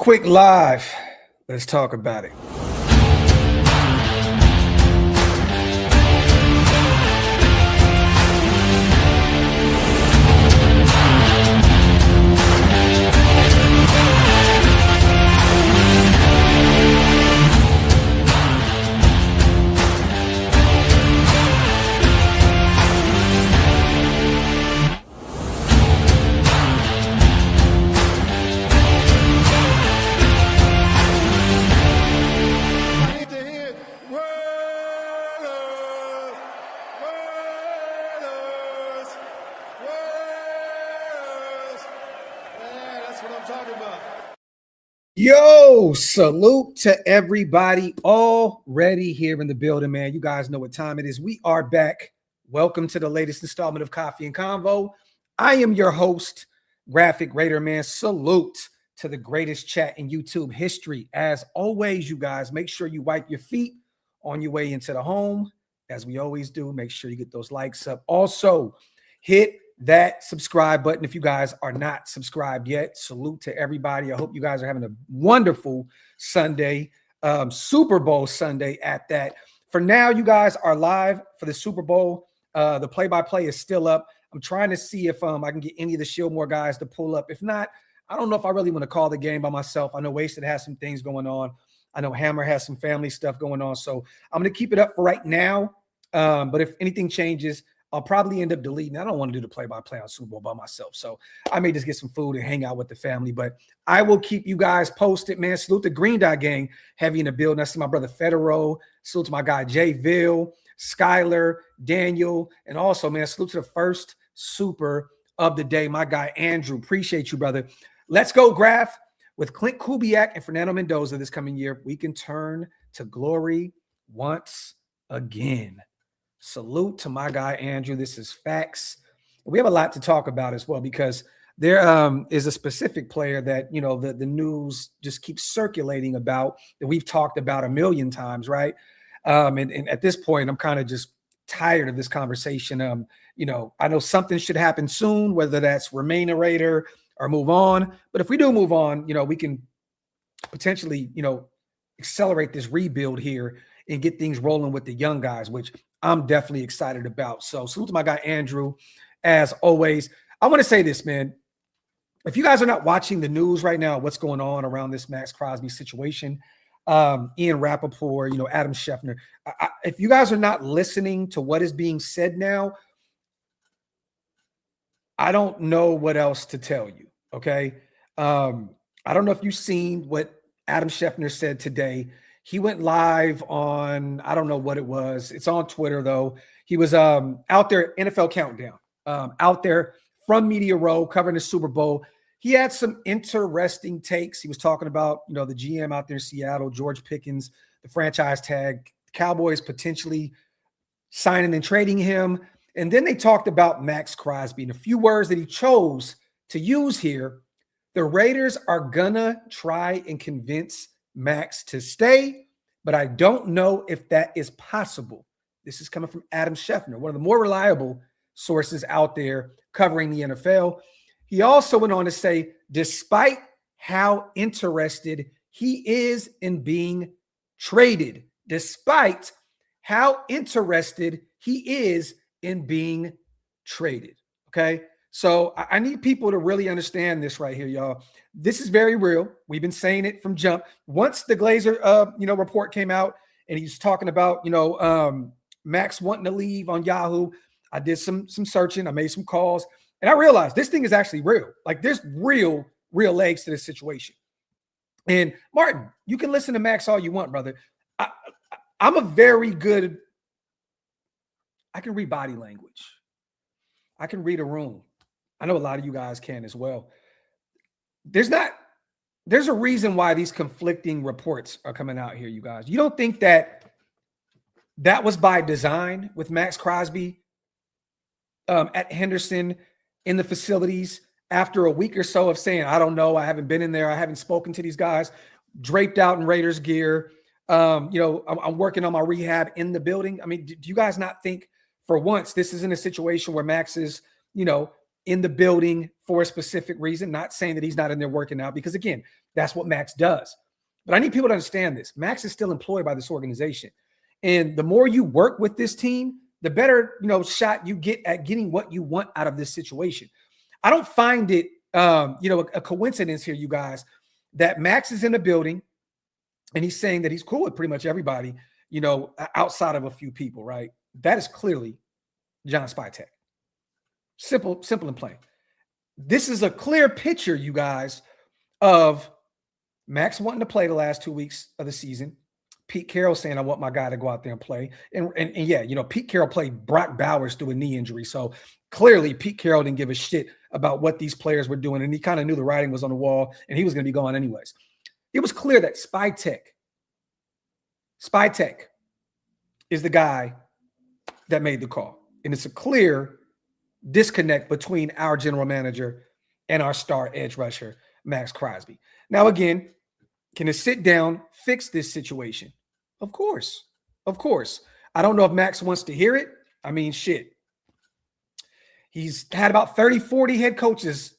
quick live. Let's talk about it. Yo, salute to everybody already here in the building, man. You guys know what time it is. We are back. Welcome to the latest installment of Coffee and Convo. I am your host, Graphk Raider, man. Salute to the greatest chat in YouTube history. As always, you guys, make sure you wipe your feet on your way into the home. As we always do, make sure you get those likes up. Also, hit that subscribe button if you guys are not subscribed yet. Salute to everybody. I hope you guys are having a wonderful Sunday, Super Bowl Sunday at that. For now, you guys are live for the Super Bowl. The play-by-play is still up. I'm trying to see if I can get any of the Shieldmore guys to pull up. If not, I don't know if I really want to call the game by myself. I know Wasted has some things going on. I know Hammer has some family stuff going on. So I'm going to keep it up for right now. But if anything changes, I'll probably end up deleting. I don't want to do the play-by-play on Super Bowl by myself. So I may just get some food and hang out with the family. But I will keep you guys posted, man. Salute the Green Dot Gang, heavy in the building. I see my brother Federo. Salute to my guy Jay Ville, Skyler, Daniel. And also, man, salute to the first super of the day, my guy Andrew. Appreciate you, brother. Let's go, Graphk. With Clint Kubiak and Fernando Mendoza this coming year, we can turn to glory once again. Salute to my guy, Andrew. This is facts. We have a lot to talk about as well because there is a specific player that, you know, the news just keeps circulating about that we've talked about a million times, right? And at this point, I'm kind of just tired of this conversation. You know, I know something should happen soon, whether that's remain a Raider or move on. But if we do move on, you know, we can potentially, you know, accelerate this rebuild here and get things rolling with the young guys, which I'm definitely excited about. So salute to my guy, Andrew. As always, I want to say this, man. If you guys are not watching the news right now, what's going on around this Maxx Crosby situation, Ian Rappaport, you know, Adam Schefter, if you guys are not listening to what is being said now, I don't know what else to tell you, okay? I don't know if you've seen what Adam Schefter said today. He went live on, I don't know what it was. It's on Twitter, though. He was out there, NFL Countdown, out there from Media Row covering the Super Bowl. He had some interesting takes. He was talking about, you know, the GM out there in Seattle, George Pickens, the franchise tag, Cowboys potentially signing and trading him. And then they talked about Maxx Crosby. And a few words that he chose to use here, the Raiders are gonna try and convince Max to stay, but I don't know if that is possible. This is coming from Adam Schefter, one of the more reliable sources out there covering the NFL. He also went on to say, despite how interested he is in being traded, despite how interested he is in being traded, okay? So I need people to really understand this right here, y'all. This is very real. We've been saying it from jump. Once the Glazer, you know, report came out and he's talking about, you know, Max wanting to leave on Yahoo, I did some searching. I made some calls and I realized this thing is actually real. Like there's real legs to this situation. And Martin, you can listen to Max all you want, brother. I'm a very good, I can read body language. I can read a room. I know a lot of you guys can as well. There's a reason why these conflicting reports are coming out here, you guys. You don't think that was by design with Maxx Crosby at Henderson in the facilities after a week or so of saying, I don't know, I haven't been in there, I haven't spoken to these guys, draped out in Raiders gear. You know, I'm working on my rehab in the building. I mean, do you guys not think for once this isn't a situation where Max is, you know, in the building for a specific reason. Not saying that he's not in there working out, because again, that's what Maxx does. But I need people to understand this. Maxx is still employed by this organization. And the more you work with this team, the better, shot you get at getting what you want out of this situation. I don't find it, a coincidence here, you guys, that Maxx is in the building and he's saying that he's cool with pretty much everybody, outside of a few people, right? That is clearly John Spytek. Simple and plain. This is a clear picture, you guys, of Maxx wanting to play the last 2 weeks of the season. Pete Carroll saying, I want my guy to go out there and play. And yeah, Pete Carroll played Brock Bowers through a knee injury. So clearly Pete Carroll didn't give a shit about what these players were doing. And he kind of knew the writing was on the wall and he was going to be gone anyways. It was clear that Spytek is the guy that made the call. And it's a clear disconnect between our general manager and our star edge rusher, Maxx Crosby. Now, again, can it sit down, fix this situation? Of course. I don't know if Maxx wants to hear it. I mean, shit. He's had about 30, 40 head coaches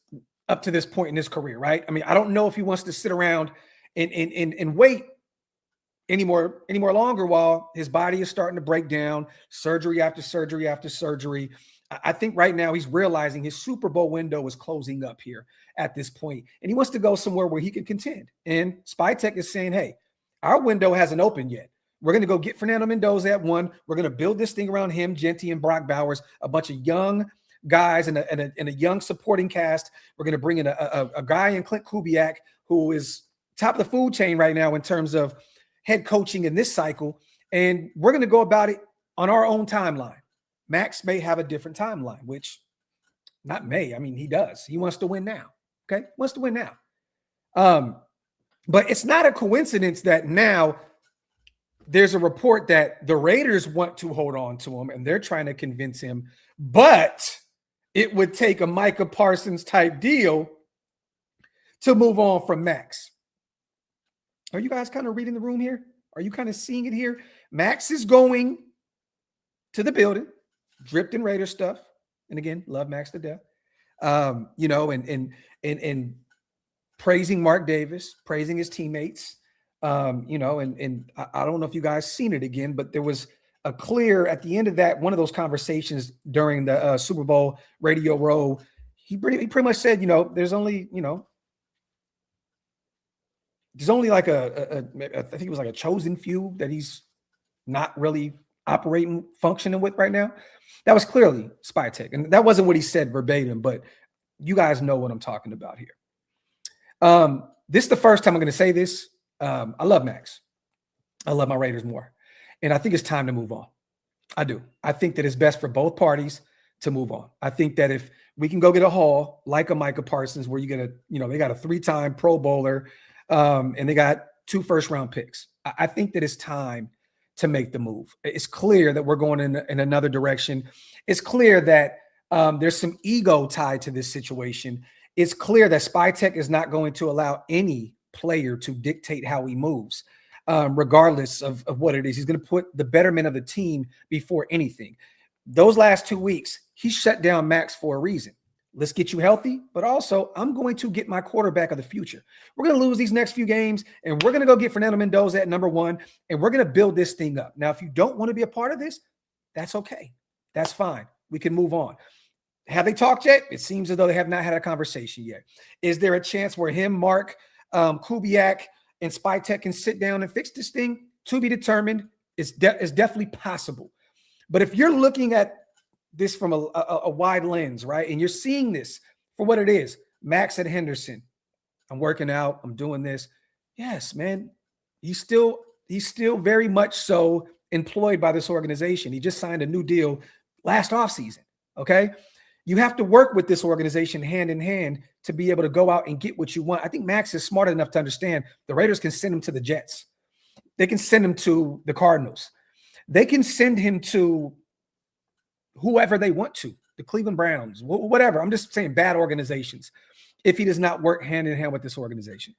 up to this point in his career, right? I mean, I don't know if he wants to sit around and wait any more longer while his body is starting to break down, surgery after surgery after surgery. I think right now he's realizing his Super Bowl window is closing up here at this point, and he wants to go somewhere where he can contend. And Spytek is saying, hey, our window hasn't opened yet. We're going to go get Fernando Mendoza at 1. We're going to build this thing around him, Genty, and Brock Bowers, a bunch of young guys and a young supporting cast. We're going to bring in a guy in Clint Kubiak, who is top of the food chain right now in terms of head coaching in this cycle. And we're going to go about it on our own timeline. Maxx may have a different timeline, which not may. I mean, he does. He wants to win now. Okay. Wants to win now. But it's not a coincidence that now there's a report that the Raiders want to hold on to him and they're trying to convince him, but it would take a Micah Parsons type deal to move on from Maxx. Are you guys kind of reading the room here? Are you kind of seeing it here? Maxx is going to the building, dripped in Raider stuff. And again, love Maxx to death. And praising Mark Davis, praising his teammates. And I don't know if you guys seen it again, but there was a clear at the end of that, one of those conversations during the Super Bowl Radio Row. He pretty much said, there's only like I think it was like a chosen few that he's not really functioning with right now. That was clearly Spytek. And that wasn't what he said verbatim, but you guys know what I'm talking about here. This is the first time I'm going to say this. I love Maxx. I love my Raiders more. And I think it's time to move on. I do. I think that it's best for both parties to move on. I think that if we can go get a haul like a Micah Parsons, where you get they got a 3-time Pro Bowler, and they got 2 first-round picks. I think that it's time to make the move. It's clear that we're going in another direction. It's clear that there's some ego tied to this situation. It's clear that Spytek is not going to allow any player to dictate how he moves, regardless of what it is. He's going to put the betterment of the team before anything. Those last 2 weeks, he shut down Maxx for a reason. Let's get you healthy, but also I'm going to get my quarterback of the future. We're going to lose these next few games, and we're going to go get Fernando Mendoza at number 1, and we're going to build this thing up. Now, if you don't want to be a part of this, that's okay. That's fine. We can move on. Have they talked yet? It seems as though they have not had a conversation yet. Is there a chance where him, Mark, Kubiak, and Spytek can sit down and fix this thing? To be determined. It's definitely possible. But if you're looking at this from a wide lens, right, and you're seeing this for what it is, Maxx at Henderson, I'm working out, I'm doing this. Yes, man, he's still very much so employed by this organization. He just signed a new deal last offseason, okay? You have to work with this organization hand in hand to be able to go out and get what you want. I think Maxx is smart enough to understand the Raiders can send him to the Jets. They can send him to the Cardinals. They can send him to whoever they want to, the Cleveland Browns, whatever. I'm just saying bad organizations, if he does not work hand in hand with this organization.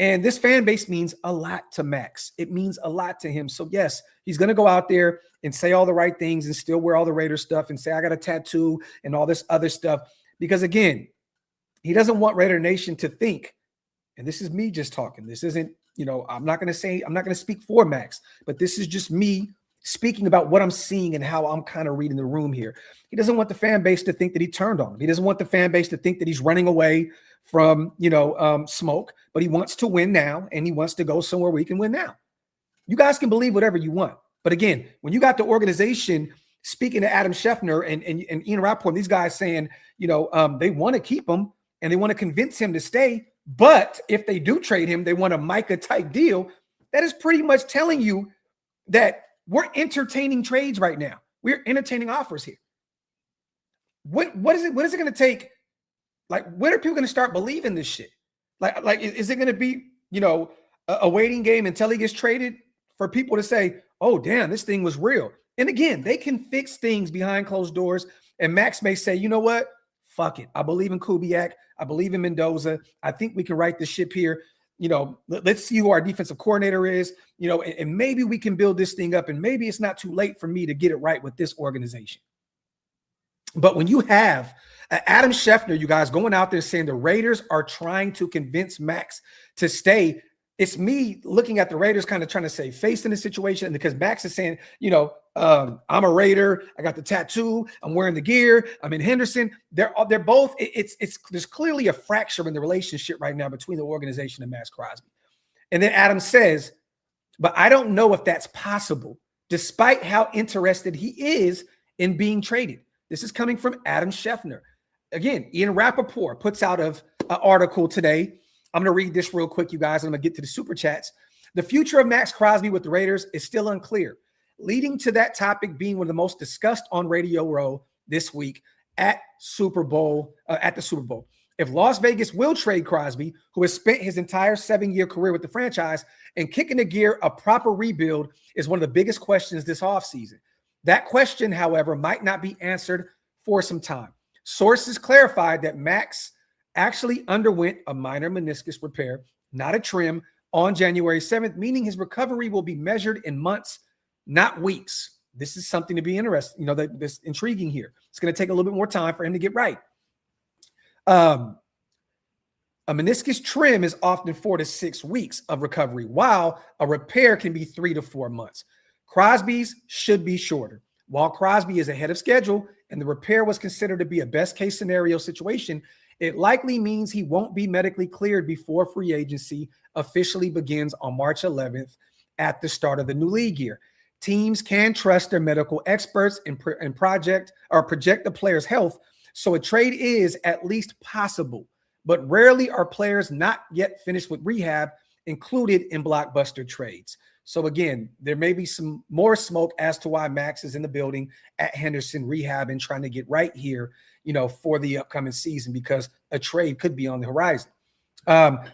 And this fan base means a lot to Maxx. It means a lot to him. So yes, he's going to go out there and say all the right things and still wear all the Raiders stuff and say, I got a tattoo and all this other stuff. Because again, he doesn't want Raider Nation to think, and this is me just talking. This isn't, I'm not going to speak for Maxx, but this is just me speaking about what I'm seeing and how I'm kind of reading the room here. He doesn't want the fan base to think that he turned on him. He doesn't want the fan base to think that he's running away from, smoke, but he wants to win now, and he wants to go somewhere where he can win now. You guys can believe whatever you want. But again, when you got the organization speaking to Adam Schefter and Ian Rappaport, these guys saying, they want to keep him and they want to convince him to stay. But if they do trade him, they want a Micah type deal. That is pretty much telling you that we're entertaining trades right now. We're entertaining offers here. What is it going to take? Like, when are people going to start believing this shit? Like, is it going to be, a waiting game until he gets traded for people to say, oh, damn, this thing was real? And again, they can fix things behind closed doors. And Maxx may say, you know what? Fuck it. I believe in Kubiak. I believe in Mendoza. I think we can right the ship here. Let's see who our defensive coordinator is, and maybe we can build this thing up. And maybe it's not too late for me to get it right with this organization. But when you have Adam Schefter, you guys going out there saying the Raiders are trying to convince Maxx to stay, it's me looking at the Raiders kind of trying to save face in the situation, because Maxx is saying, I'm a Raider. I got the tattoo. I'm wearing the gear. I'm in Henderson. They're both. There's clearly a fracture in the relationship right now between the organization and Maxx Crosby. And then Adam says, but I don't know if that's possible, despite how interested he is in being traded. This is coming from Adam Schefter. Again, Ian Rappaport puts out an article today. I'm going to read this real quick, you guys. I'm going to get to the super chats. The future of Maxx Crosby with the Raiders is still unclear, leading to that topic being one of the most discussed on Radio Row this week at the Super Bowl. If Las Vegas will trade Crosby, who has spent his entire 7-year career with the franchise, and kicking the gear, a proper rebuild is one of the biggest questions this offseason. That question, however, might not be answered for some time. Sources clarified that Maxx actually underwent a minor meniscus repair, not a trim, on January 7th, meaning his recovery will be measured in months, not weeks. This is something to be interesting, that's intriguing here. It's going to take a little bit more time for him to get right. A meniscus trim is often 4 to 6 weeks of recovery, while a repair can be 3 to 4 months. Crosby's should be shorter. While Crosby is ahead of schedule and the repair was considered to be a best case scenario situation, it likely means he won't be medically cleared before free agency officially begins on March 11th at the start of the new league year. Teams can trust their medical experts and project the player's health, so a trade is at least possible, but rarely are players not yet finished with rehab included in blockbuster trades. So again, there may be some more smoke as to why Maxx is in the building at Henderson rehab and trying to get right here, for the upcoming season, because a trade could be on the horizon.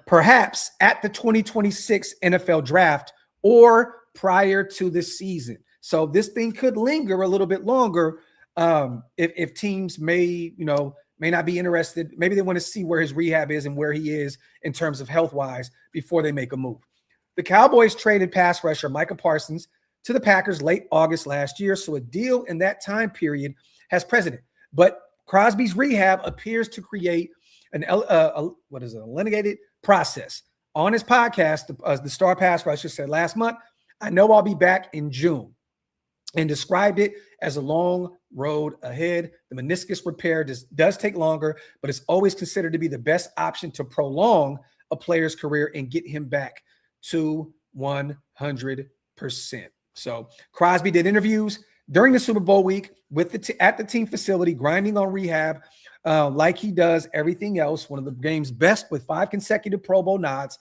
Perhaps at the 2026 NFL draft or prior to the season. So this thing could linger a little bit longer if teams may not be interested. Maybe they want to see where his rehab is and where he is in terms of health-wise before they make a move. The Cowboys traded pass rusher Micah Parsons to the Packers late August last year, so a deal in that time period has precedent. But Crosby's rehab appears to create an elongated process. On his podcast, the star pass rusher said last month, "I know I'll be back in June," and described it as a long road ahead. The meniscus repair does take longer, but it's always considered to be the best option to prolong a player's career and get him back to 100%. So Crosby did interviews during the Super Bowl week with at the team facility, grinding on rehab like he does everything else. One of the game's best with 5 consecutive Pro Bowl nods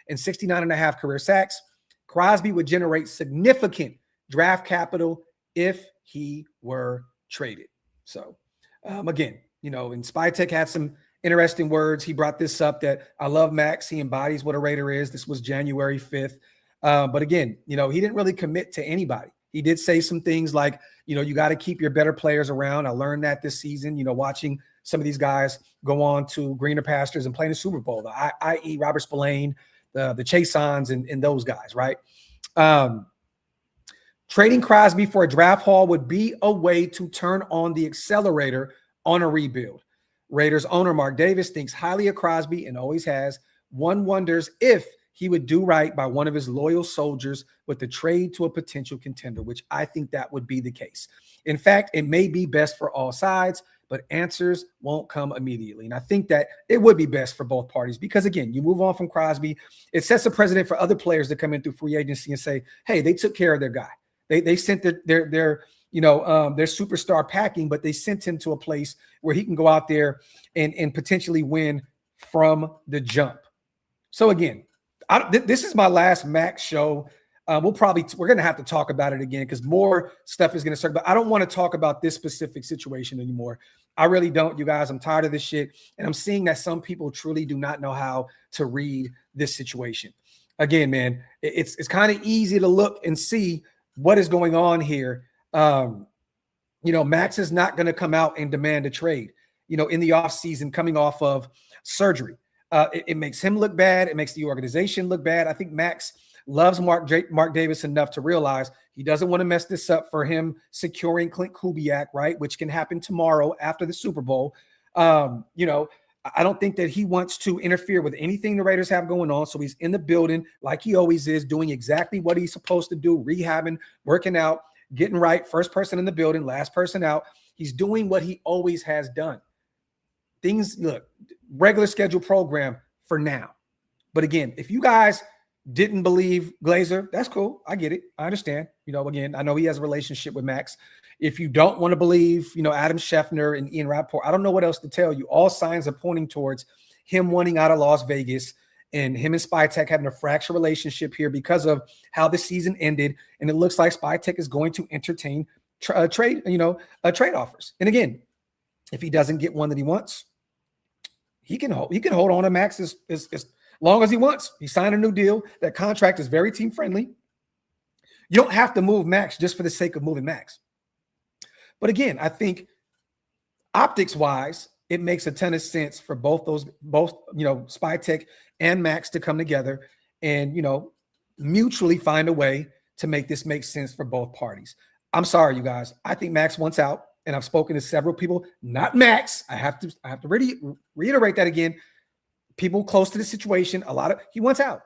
and 69.5 career sacks. Crosby would generate significant draft capital if he were traded. So again, and Spytek had some interesting words. He brought this up that I love Maxx. He embodies what a Raider is. This was January 5th. But again, he didn't really commit to anybody. He did say some things like, you got to keep your better players around. I learned that this season, watching some of these guys go on to greener pastures and play in the Super Bowl, i.e. Robert Spillane, the Chasons and those guys, right? Trading Crosby for a draft haul would be a way to turn on the accelerator on a rebuild. Raiders owner Mark Davis thinks highly of Crosby and always has. One wonders if he would do right by one of his loyal soldiers with the trade to a potential contender, which I think that would be the case. In fact, it may be best for all sides, but answers won't come immediately. And I think that it would be best for both parties because, again, you move on from Crosby. It sets a precedent for other players to come in through free agency and say, hey, they took care of their guy. They sent their superstar packing, but they sent him to a place where he can go out there and potentially win from the jump. So, again, this is my last Maxx show. We're going to have to talk about it again because more stuff is going to start, but I don't want to talk about this specific situation anymore. I really don't, you guys. I'm tired of this shit. And I'm seeing that some people truly do not know how to read this situation. Again, man, it's kind of easy to look and see what is going on here. Maxx is not going to come out and demand a trade, in the offseason coming off of surgery. It makes him look bad. It makes the organization look bad. I think Maxx loves Mark Davis enough to realize he doesn't want to mess this up for him securing Clint Kubiak, right, which can happen tomorrow after the Super Bowl. I don't think that he wants to interfere with anything the Raiders have going on. So he's in the building like he always is, doing exactly what he's supposed to do, rehabbing, working out, getting right, first person in the building, last person out. He's doing what he always has done. Regular schedule program for now. But again, if you guys didn't believe Glazer, that's cool. I get it. I understand. Again, I know he has a relationship with Maxx. If you don't want to believe, Adam Schefter and Ian Rappaport, I don't know what else to tell you. All signs are pointing towards him wanting out of Las Vegas and him and Spytek having a fractured relationship here because of how the season ended. And it looks like Spytek is going to entertain trade offers. And again, if he doesn't get one that he wants, he can hold on to Maxx as long as he wants. He signed a new deal. That contract is very team friendly. You don't have to move Maxx just for the sake of moving Maxx. But again, I think optics wise, it makes a ton of sense for both Spytek and Maxx to come together and, mutually find a way to make this make sense for both parties. I'm sorry, you guys. I think Maxx wants out, and I've spoken to several people, not Maxx. I have to really reiterate that again. People close to the situation, he wants out.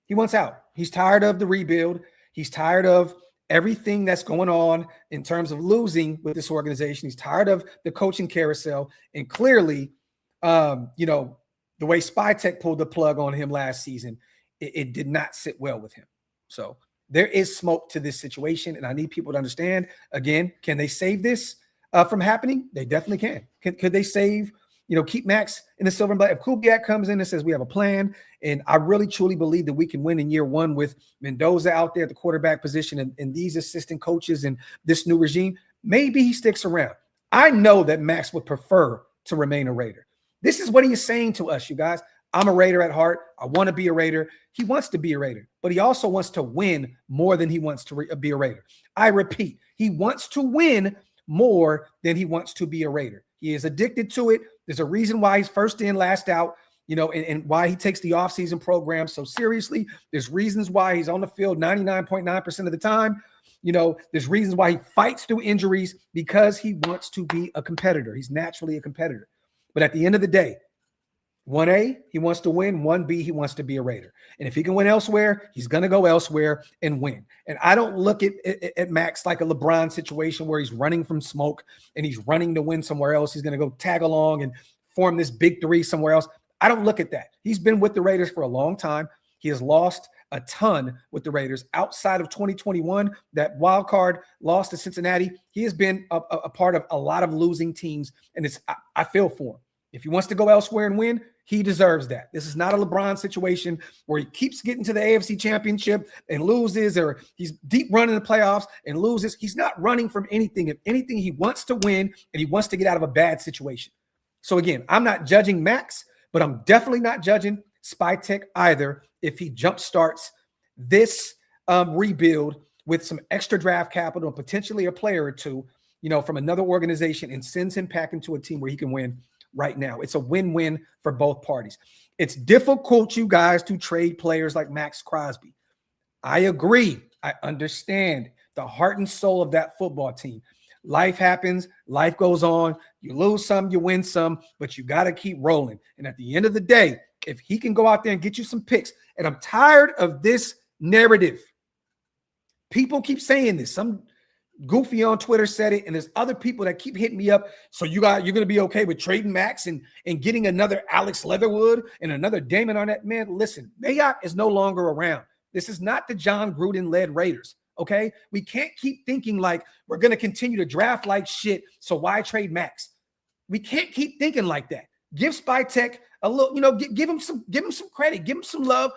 He wants out. He's tired of the rebuild. He's tired of everything that's going on in terms of losing with this organization. He's tired of the coaching carousel. And clearly, the way Spytek pulled the plug on him last season, it did not sit well with him. So there is smoke to this situation, and I need people to understand, again, can they save this from happening? They definitely can. Could they save, keep Maxx in the silver and black? If Kubiak comes in and says we have a plan, and I really truly believe that we can win in year one with Mendoza out there at the quarterback position and these assistant coaches and this new regime, maybe he sticks around. I know that Maxx would prefer to remain a Raider. This is what he is saying to us, you guys. I'm a Raider at heart. I want to be a Raider. He wants to be a Raider, but he also wants to win more than he wants to be a Raider. I repeat, he wants to win more than he wants to be a Raider. He is addicted to it. There's a reason why he's first in, last out, and why he takes the offseason program so seriously. There's reasons why he's on the field 99.9% of the time. There's reasons why he fights through injuries, because he wants to be a competitor. He's naturally a competitor. But at the end of the day, 1A, he wants to win. 1B, he wants to be a Raider. And if he can win elsewhere, he's going to go elsewhere and win. And I don't look at Maxx like a LeBron situation where he's running from smoke and he's running to win somewhere else. He's going to go tag along and form this big three somewhere else. I don't look at that. He's been with the Raiders for a long time. He has lost a ton with the Raiders outside of 2021, that wild card loss to Cincinnati. He has been a part of a lot of losing teams, and I feel for him. If he wants to go elsewhere and win, he deserves that. This is not a LeBron situation where he keeps getting to the AFC Championship and loses, or he's deep running the playoffs and loses. He's not running from anything. If anything, he wants to win, and he wants to get out of a bad situation. So again, I'm not judging Maxx, but I'm definitely not judging Spytek either if he jumpstarts this rebuild with some extra draft capital and potentially a player or two, from another organization, and sends him back into a team where he can win right now. It's a win-win for both parties. It's difficult, you guys, to trade players like Maxx Crosby. I agree. I understand the heart and soul of that football team. Life happens. Life goes on. You lose some, you win some, but you got to keep rolling. And at the end of the day, if he can go out there and get you some picks, and I'm tired of this narrative. People keep saying this. Some goofy on Twitter said it, and there's other people that keep hitting me up. So you're going to be okay with trading Maxx and getting another Alex Leatherwood and another Damon Arnett? Man, listen, Mayock is no longer around. This is not the John Gruden-led Raiders, okay? We can't keep thinking like we're going to continue to draft like shit, so why trade Maxx? We can't keep thinking like that. Give Spytek a little, give him some credit, give him some love,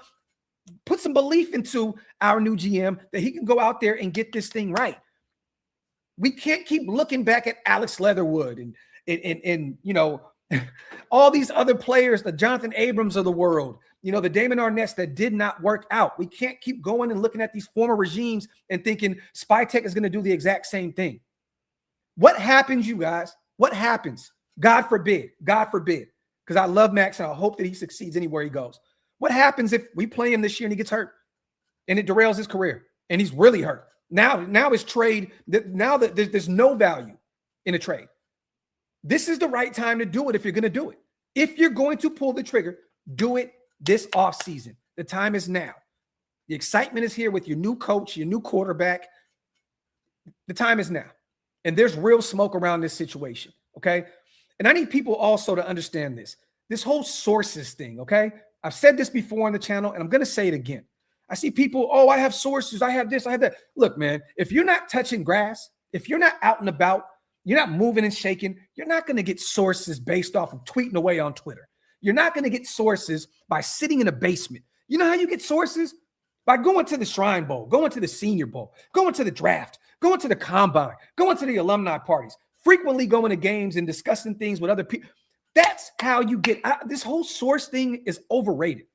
put some belief into our new GM that he can go out there and get this thing right. We can't keep looking back at Alex Leatherwood and all these other players, the Jonathan Abrams of the world, the Damon Arnetts that did not work out. We can't keep going and looking at these former regimes and thinking Spytek is going to do the exact same thing. What happens, you guys? What happens? God forbid, because I love Maxx and I hope that he succeeds anywhere he goes. What happens if we play him this year and he gets hurt and it derails his career and he's really hurt? Now it's trade. Now that there's no value in a trade. This is the right time to do it if you're going to do it. If you're going to pull the trigger, do it this offseason. The time is now. The excitement is here with your new coach, your new quarterback. The time is now. And there's real smoke around this situation, okay? And I need people also to understand this whole sources thing, okay? I've said this before on the channel, and I'm going to say it again. I see people, I have sources, I have this, I have that. Look, man, if you're not touching grass, if you're not out and about, you're not moving and shaking, you're not going to get sources based off of tweeting away on Twitter. You're not going to get sources by sitting in a basement. You know how you get sources? By going to the Shrine Bowl, going to the Senior Bowl, going to the draft, going to the combine, going to the alumni parties, frequently going to games and discussing things with other people. That's how you get this whole source thing is overrated.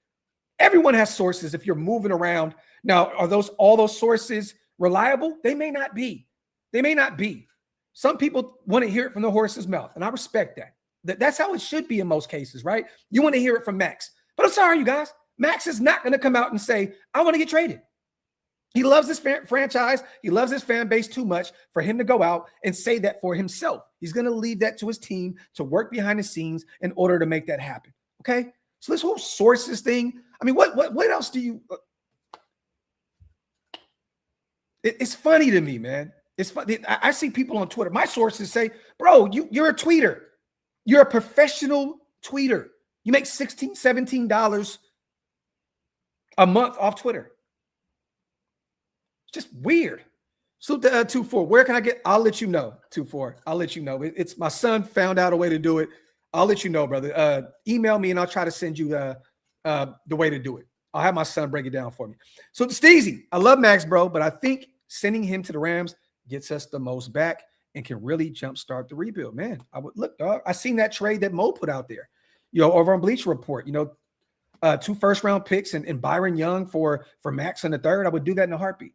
Everyone has sources if you're moving around. Now, are all those sources reliable? They may not be. They may not be. Some people want to hear it from the horse's mouth, and I respect that. That's how it should be in most cases, right? You want to hear it from Maxx. But I'm sorry, you guys. Maxx is not going to come out and say, I want to get traded. He loves this franchise. He loves his fan base too much for him to go out and say that for himself. He's going to leave that to his team to work behind the scenes in order to make that happen, okay? So this whole sources thing, I mean, what else do you it's funny to me, man. It's funny. I see people on Twitter. My sources say, bro, you're a tweeter. You're a professional tweeter. You make $16, $17 a month off Twitter. It's just weird. So 2-4, where can I get? I'll let you know. 2-4, I'll let you know. It's my son found out a way to do it. I'll let you know, brother. Email me and I'll try to send you the way to do it. I'll have my son break it down for me. So Steezy, I love Maxx, bro, but I think sending him to the Rams gets us the most back and can really jumpstart the rebuild. Man, I would look, dog. I seen that trade that Mo put out there, over on Bleacher Report. 2 first-round picks and Byron Young for Maxx in the third. I would do that in a heartbeat.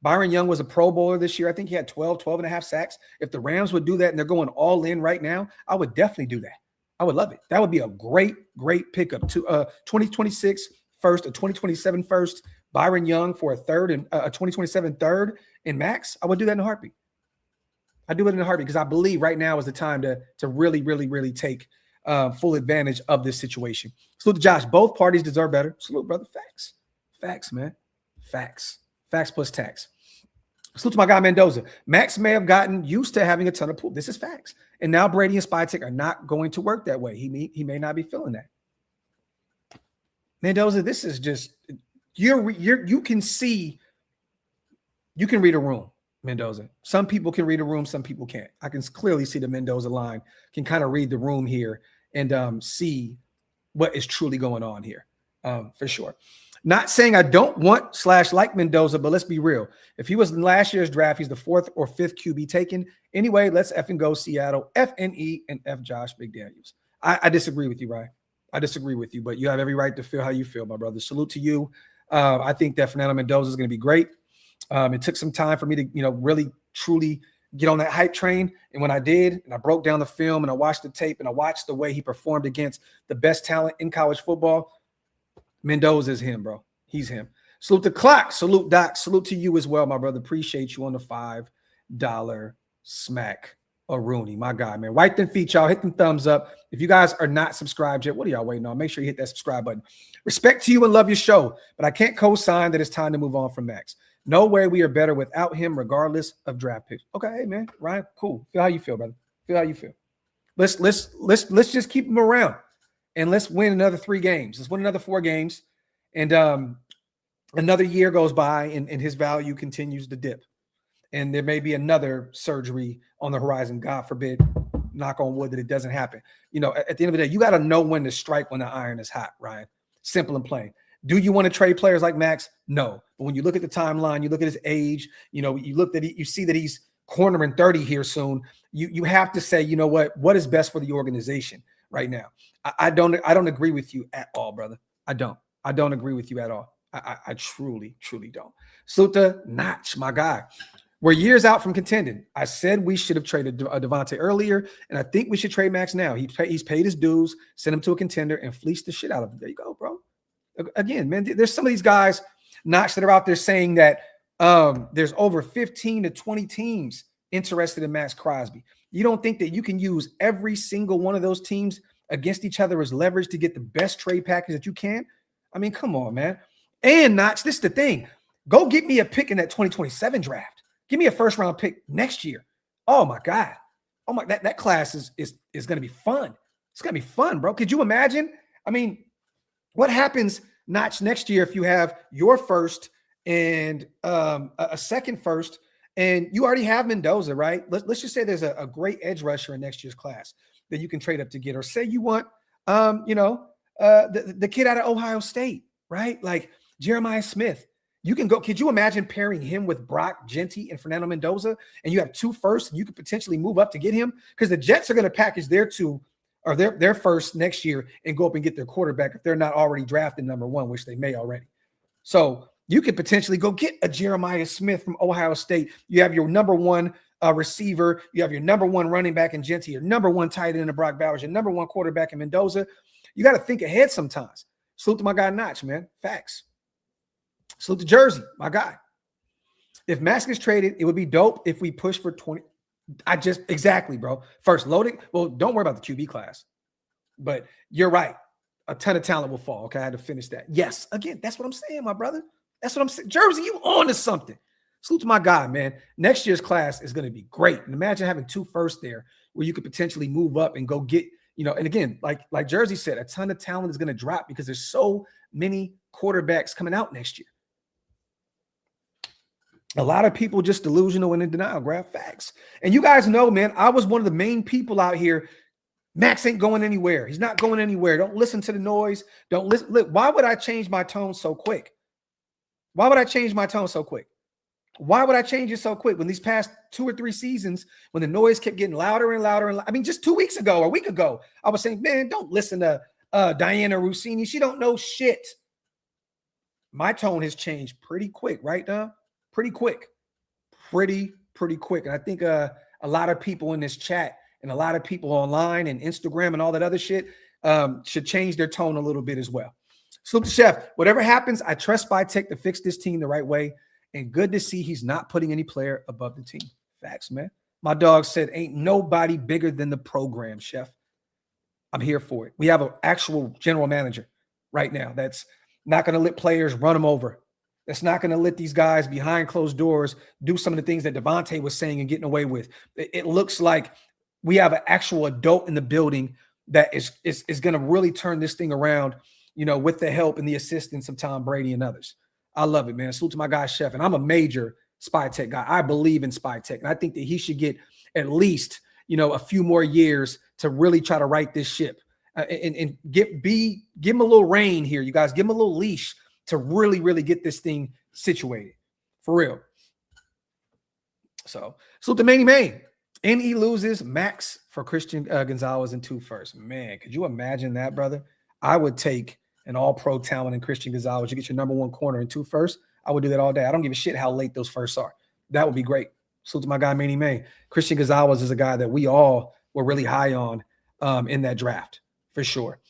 Byron Young was a Pro Bowler this year. I think he had 12 and a half sacks. If the Rams would do that and they're going all in right now, I would definitely do that. I would love it. That would be a great pickup. To 2026 first, a 2027 first, Byron Young for a third and a 2027 third in Maxx. I would do that in a heartbeat. I do it in a heartbeat because I believe right now is the time to really, really, really take full advantage of this situation. Salute to Josh. Both parties deserve better. Salute, brother. Facts, man. Facts plus tax. Salute to my guy Mendoza. Maxx may have gotten used to having a ton of pool. This is facts. And now Brady and Spytek are not going to work that way. He may not be feeling that. Mendoza, this is just you can see, you can read a room, Mendoza. Some people can read a room, some people can't. I can clearly see the Mendoza line, can kind of read the room here and see what is truly going on here, for sure. Not saying I don't want / like Mendoza, but let's be real. If he was in last year's draft, he's the 4th or 5th QB taken. Anyway, let's effing go Seattle, FNE, and F Josh McDaniels. I disagree with you, Ryan. I disagree with you, but you have every right to feel how you feel, my brother. Salute to you. I think that Fernando Mendoza is going to be great. It took some time for me to, really, truly get on that hype train. And when I did, and I broke down the film and I watched the tape and I watched the way he performed against the best talent in college football, Mendoza is him, bro. He's him. Salute to Clock. Salute, Doc. Salute to you as well, my brother. Appreciate you on the $5 smack a Rooney. My guy, man. Wipe them feet, y'all. Hit them thumbs up. If you guys are not subscribed yet, what are y'all waiting on? Make sure you hit that subscribe button. Respect to you and love your show, but I can't co-sign that it's time to move on from Maxx. No way we are better without him, regardless of draft picks. Okay, hey, man. Ryan, cool. Feel how you feel, brother. Feel how you feel. Let's just keep him around and let's win another 3 games. Let's win another 4 games. And another year goes by and his value continues to dip. And there may be another surgery on the horizon. God forbid, knock on wood, that it doesn't happen. You know, at the end of the day, you got to know when to strike when the iron is hot, Ryan. Simple and plain. Do you want to trade players like Maxx? No. But when you look at the timeline, you look at his age, you know, you see that he's cornering 30 here soon. You have to say, you know what is best for the organization right now. I don't agree with you at all, brother. I don't agree with you at all. I truly don't. Suta Notch, my guy. We're years out from contending. I said we should have traded Devontae earlier, and I think we should trade Maxx now. He's paid his dues, send him to a contender, and fleece the shit out of him. There you go, bro. Again, man, there's some of these guys, Notch, that are out there saying that there's over 15 to 20 teams interested in Maxx Crosby. You don't think that you can use every single one of those teams against each other as leverage to get the best trade package that you can? I mean, come on, man. And Notch, this is the thing. Go get me a pick in that 2027 draft. Give me a first-round pick next year. Oh, my God. Oh, my, that class is going to be fun. It's going to be fun, bro. Could you imagine? I mean, what happens, Notch, next year if you have your first and a second first, and you already have Mendoza, right? Let's just say there's a great edge rusher in next year's class that you can trade up to get. Or say you want, the kid out of Ohio State, right? Like Jeremiah Smith. You can go. Could you imagine pairing him with Brock Genty and Fernando Mendoza, and you have 2 firsts, and you could potentially move up to get him? Because the Jets are going to package their 2 or their first next year and go up and get their quarterback if they're not already drafted number 1, which they may already. So you could potentially go get a Jeremiah Smith from Ohio State. You have your number 1 receiver. You have your number 1 running back in Genty, your number 1 tight end in Brock Bowers, your number 1 quarterback in Mendoza. You got to think ahead sometimes. Salute to my guy Notch, man. Facts. Salute to Jersey, my guy. If Maxx gets traded, it would be dope if we push for 20. Exactly, bro. First, loading. Well, don't worry about the QB class. But you're right. A ton of talent will fall. Okay, I had to finish that. Yes, again, that's what I'm saying, my brother. That's what I'm saying. Jersey, you on to something. Salute to my guy, man. Next year's class is going to be great. And imagine having 2 firsts there where you could potentially move up and go get, you know, and again, like Jersey said, a ton of talent is going to drop because there's so many quarterbacks coming out next year. A lot of people just delusional and in denial. Graph facts. And you guys know, man, I was one of the main people out here. Maxx ain't going anywhere. He's not going anywhere. Don't listen to the noise. Don't listen. Look, why would I change my tone so quick? Why would I change my tone so quick? Why would I change it so quick when these past 2 or 3 seasons, when the noise kept getting louder and louder? I mean, just 2 weeks ago or a week ago, I was saying, man, don't listen to Diana Rossini. She don't know shit. My tone has changed pretty quick, right, Dom? Pretty quick. And I think a lot of people in this chat and a lot of people online and Instagram and all that other shit should change their tone a little bit as well. Salute to Chef. Whatever happens, I trust SpyTech to fix this team the right way. And good to see he's not putting any player above the team. Facts, man. My dog said, ain't nobody bigger than the program, Chef. I'm here for it. We have an actual general manager right now that's not going to let players run them over. That's not going to let these guys behind closed doors do some of the things that Devontae was saying and getting away with. It looks like we have an actual adult in the building that is going to really turn this thing around, you know, with the help and the assistance of Tom Brady and others. I love it, man. Salute to my guy, Chef. And I'm a major SpyTech guy. I believe in SpyTech. And I think that he should get at least, you know, a few more years to really try to right this ship and give him a little rein here. You guys, give him a little leash to really, really get this thing situated for real. So the Manny Main. NE loses Maxx for Christian Gonzalez and 2 firsts. Man, could you imagine that, brother? I would take an all-pro talent in Christian Gonzalez. You get your number 1 corner and 2 firsts. I would do that all day. I don't give a shit how late those firsts are. That would be great. Salute to my guy, Manny Main. Christian Gonzalez is a guy that we all were really high on in that draft, for sure.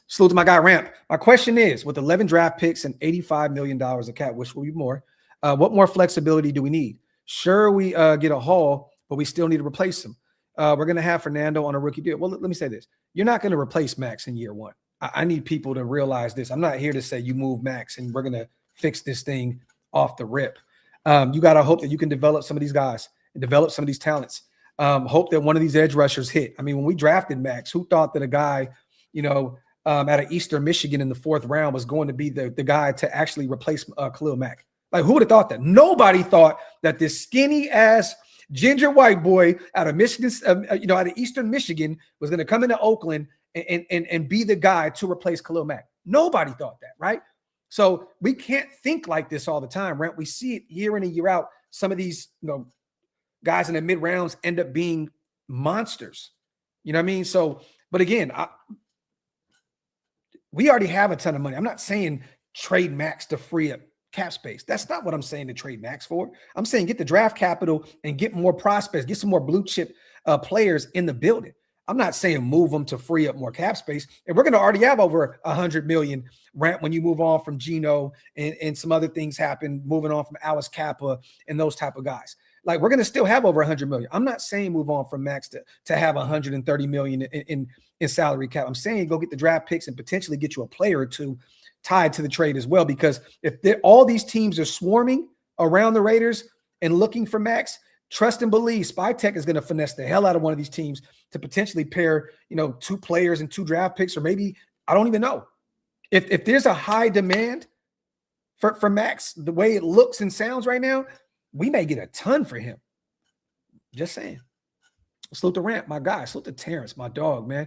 Salute to my guy, Ramp. My question is, with 11 draft picks and $85 million of cap, which will be more, what more flexibility do we need? Sure, we get a haul, but we still need to replace him. We're going to have Fernando on a rookie deal. Well, let me say this. You're not going to replace Maxx in year one. I need people to realize this. I'm not here to say you move Maxx and we're going to fix this thing off the rip. You got to hope that you can develop some of these guys and develop some of these talents. Hope that one of these edge rushers hit. I mean, when we drafted Maxx, who thought that a guy, out of Eastern Michigan in the 4th round was going to be the guy to actually replace Khalil Mack? Like, who would have thought that? Nobody thought that this skinny ass ginger white boy out of Michigan, out of Eastern Michigan was going to come into Oakland and be the guy to replace Khalil Mack. Nobody thought that, right? So we can't think like this all the time, right? We see it year in and year out. Some of these, guys in the mid rounds end up being monsters. You know what I mean? So, but again, we already have a ton of money. I'm not saying trade Maxx to free up cap space. That's not what I'm saying to trade Maxx for. I'm saying get the draft capital and get more prospects, get some more blue chip players in the building. I'm not saying move them to free up more cap space. And we're going to already have over $100 million rent when you move on from Geno and some other things happen, moving on from Alice Kappa and those type of guys. Like, we're going to still have over $100 million. I'm not saying move on from Maxx to have $130 million in salary cap. I'm saying go get the draft picks and potentially get you a player or two tied to the trade as well. Because if all these teams are swarming around the Raiders and looking for Maxx, trust and believe SpyTech is going to finesse the hell out of one of these teams to potentially pair, 2 players and 2 draft picks, or maybe, I don't even know. If there's a high demand for Maxx, the way it looks and sounds right now, we may get a ton for him. Just saying. Salute to Ramp, my guy. Salute to Terrence, my dog, man.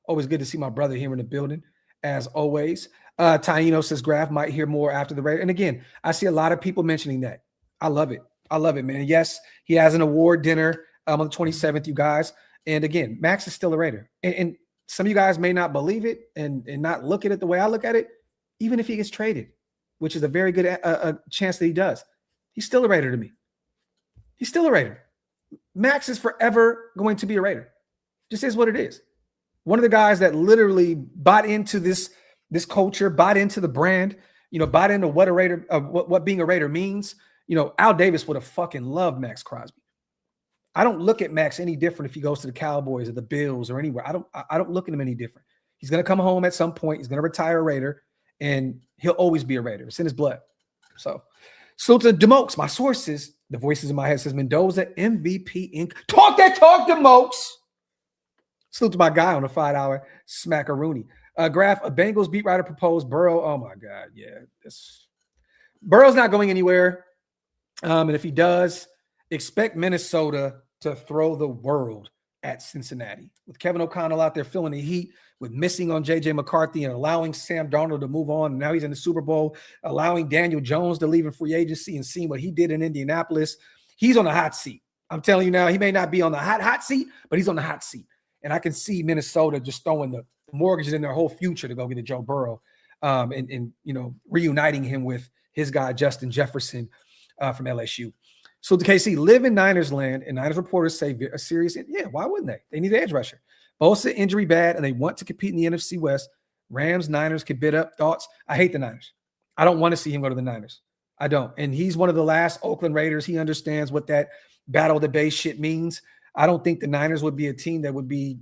Always good to see my brother here in the building, as always. Taino says Graphk might hear more after the Raiders. And again, I see a lot of people mentioning that. I love it. I love it, man. Yes, he has an award dinner on the 27th, you guys. And again, Maxx is still a Raider. And some of you guys may not believe it and not look at it the way I look at it, even if he gets traded, which is a very good chance that he does. He's still a Raider to me. He's still a Raider. Maxx is forever going to be a Raider. Just is what it is. One of the guys that literally bought into this culture, bought into the brand, bought into what a Raider, what being a Raider means. Al Davis would have fucking loved Maxx Crosby. I don't look at Maxx any different if he goes to the Cowboys or the Bills or anywhere. I don't look at him any different. He's going to come home at some point. He's going to retire a Raider, and he'll always be a Raider. It's in his blood. So to Demokes, my sources, the voices in my head says Mendoza MVP Inc. Talk that talk, Demokes. Salute to my guy on the $5 smackaroonie. Graphk, a Bengals beat writer proposed Burrow. Oh my God, yeah, Burrow's not going anywhere. And if he does, expect Minnesota to throw the world at Cincinnati. With Kevin O'Connell out there filling the heat, with missing on J.J. McCarthy and allowing Sam Darnold to move on. And now he's in the Super Bowl, allowing Daniel Jones to leave in free agency and seeing what he did in Indianapolis. He's on the hot seat. I'm telling you now, he may not be on the hot seat, but he's on the hot seat. And I can see Minnesota just throwing the mortgages in their whole future to go get a Joe Burrow and reuniting him with his guy, Justin Jefferson from LSU. So the KC live in Niners land, and Niners reporters say a serious, why wouldn't they? They need an edge rusher. Bosa injury bad, and they want to compete in the NFC West. Rams, Niners could bid up. Thoughts? I hate the Niners. I don't want to see him go to the Niners. I don't. And he's one of the last Oakland Raiders. He understands what that battle of the bay shit means. I don't think the Niners would be a team that would be,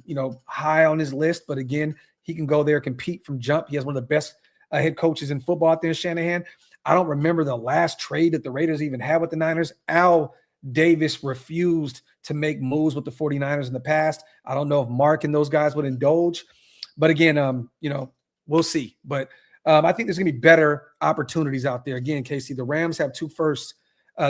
high on his list. But again, he can go there, compete from jump. He has one of the best head coaches in football out there, Shanahan. I don't remember the last trade that the Raiders even had with the Niners. Al Davis refused to make moves with the 49ers in the past. I don't know if Mark and those guys would indulge. But again, we'll see. But I think there's going to be better opportunities out there. Again, Casey, the Rams have 2 firsts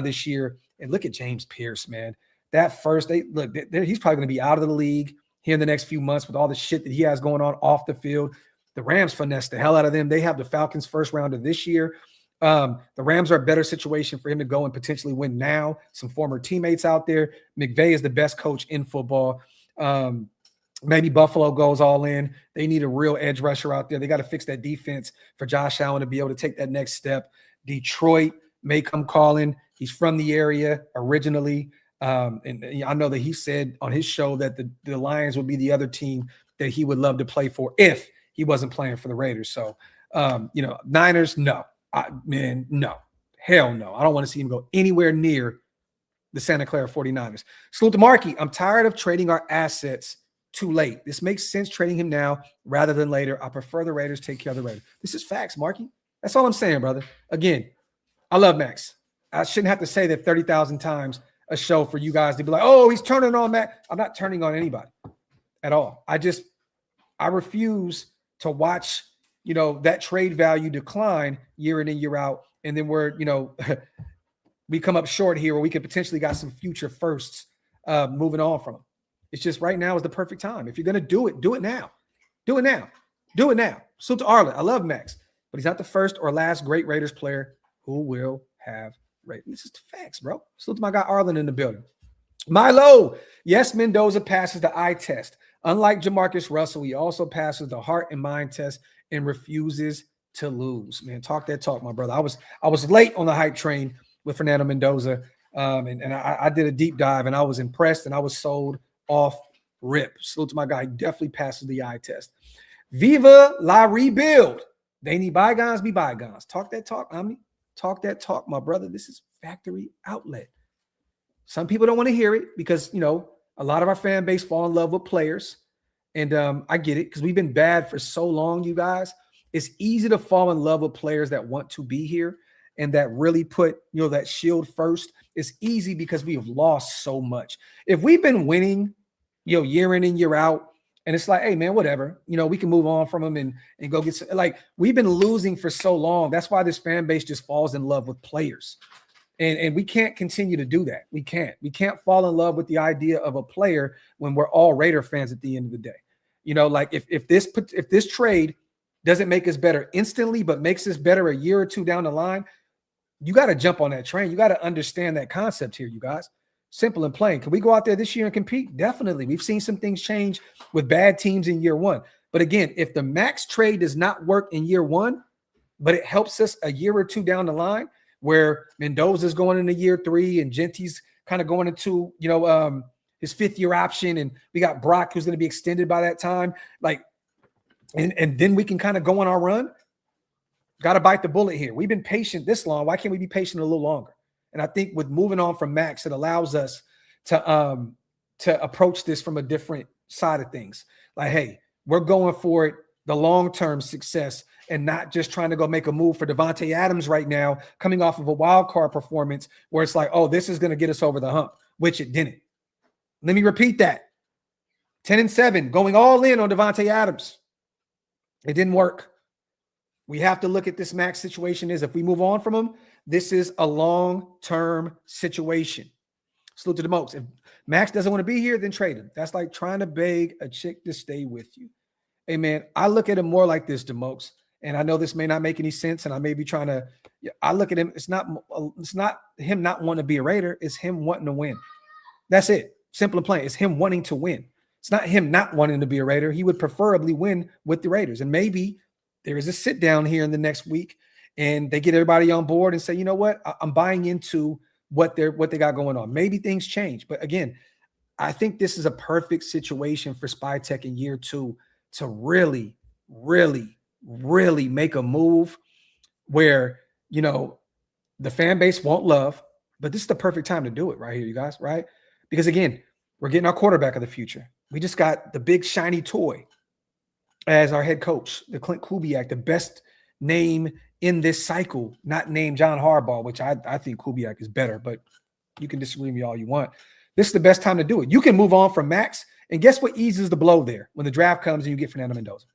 this year. And look at James Pierce, man. That first, he's probably going to be out of the league here in the next few months with all the shit that he has going on off the field. The Rams finessed the hell out of them. They have the Falcons first rounder this year. The Rams are a better situation for him to go and potentially win now. Some former teammates out there. McVay is the best coach in football. Maybe Buffalo goes all in. They need a real edge rusher out there. They got to fix that defense for Josh Allen to be able to take that next step. Detroit may come calling. He's from the area originally. And I know that he said on his show that the Lions would be the other team that he would love to play for if he wasn't playing for the Raiders. So, Niners, no. No. Hell no. I don't want to see him go anywhere near the Santa Clara 49ers. Salute to Markey. I'm tired of trading our assets too late. This makes sense trading him now rather than later. I prefer the Raiders take care of the Raiders. This is facts, Markey. That's all I'm saying, brother. Again, I love Max. I shouldn't have to say that 30,000 times a show for you guys to be like, oh, he's turning on Max. I'm not turning on anybody at all. I refuse to watch, that trade value decline year in and year out. And then we're, we come up short here where we could potentially got some future firsts moving on from him. It's just right now is the perfect time. If you're going to do it now. Do it now. Do it now. Salute to Arlen. I love Max, but he's not the first or last great Raiders player who will have Raiders. This is the facts, bro. Salute to my guy Arlen in the building. Milo. Yes, Mendoza passes the eye test. Unlike Jamarcus Russell, he also passes the heart and mind test and refuses to lose. Man, talk that talk, my brother. I was late on the hype train with Fernando Mendoza, and I did a deep dive, and I was impressed, and I was sold off rip. Salute to my guy. He definitely passes the eye test. Viva la rebuild. They need bygones be bygones. Talk that talk, Omni. Talk that talk, my brother. This is factory outlet. Some people don't want to hear it because, a lot of our fan base fall in love with players. And I get it because we've been bad for so long, you guys. It's easy to fall in love with players that want to be here and that really put, that shield first. It's easy because we have lost so much. If we've been winning, year in and year out, and it's like, hey, man, whatever, we can move on from them and go get some, like, we've been losing for so long. That's why this fan base just falls in love with players. And we can't continue to do that. We can't fall in love with the idea of a player when we're all Raider fans at the end of the day. Like if this trade doesn't make us better instantly, but makes us better a year or two down the line, you got to jump on that train. You got to understand that concept here, you guys. Simple and plain. Can we go out there this year and compete? Definitely. We've seen some things change with bad teams in year one. But again, if the Maxx trade does not work in year one, but it helps us a year or two down the line, where Mendoza's going into year three and Genty's kind of going into, his fifth year option. And we got Brock who's going to be extended by that time. Like, and then we can kind of go on our run. Got to bite the bullet here. We've been patient this long. Why can't we be patient a little longer? And I think with moving on from Maxx, it allows us to approach this from a different side of things. Like, hey, we're going for it, the long-term success, and not just trying to go make a move for Devontae Adams right now, coming off of a wild card performance where it's like, oh, this is going to get us over the hump, which it didn't. Let me repeat that. 10-7, going all in on Devontae Adams. It didn't work. We have to look at this Maxx situation is if we move on from him, this is a long-term situation. Salute to the Mokes. If Maxx doesn't want to be here, then trade him. That's like trying to beg a chick to stay with you. Hey, man, I look at him more like this, DeMokes, and I know this may not make any sense, and I may be trying to – I look at him, it's not him not wanting to be a Raider. It's him wanting to win. That's it. Simple and plain. It's him wanting to win. It's not him not wanting to be a Raider. He would preferably win with the Raiders, and maybe there is a sit down here in the next week, and they get everybody on board and say, you know what, I'm buying into what they got going on. Maybe things change, but again, I think this is a perfect situation for Spy Tech in year two to really, really, really make a move where, the fan base won't love, but this is the perfect time to do it right here, you guys, right? Because again, we're getting our quarterback of the future. We just got the big shiny toy as our head coach, the Clint Kubiak, the best name in this cycle, not named John Harbaugh, which I think Kubiak is better, but you can disagree with me all you want. This is the best time to do it. You can move on from Maxx, and guess what eases the blow there when the draft comes and you get Fernando Mendoza?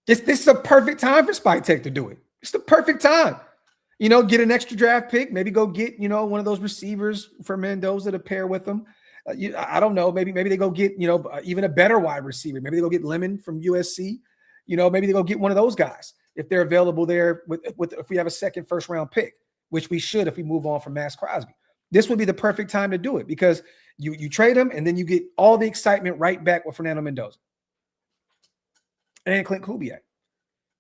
This is a perfect time for Spy Tech to do it. It's the perfect time. Get an extra draft pick, maybe go get, one of those receivers for Mendoza to pair with them. I don't know. Maybe they go get, even a better wide receiver. Maybe they go get Lemon from USC. Maybe they go get one of those guys if they're available there if we have a second first round pick, which we should if we move on from Maxx Crosby. This would be the perfect time to do it because you trade him and then you get all the excitement right back with Fernando Mendoza and Clint Kubiak.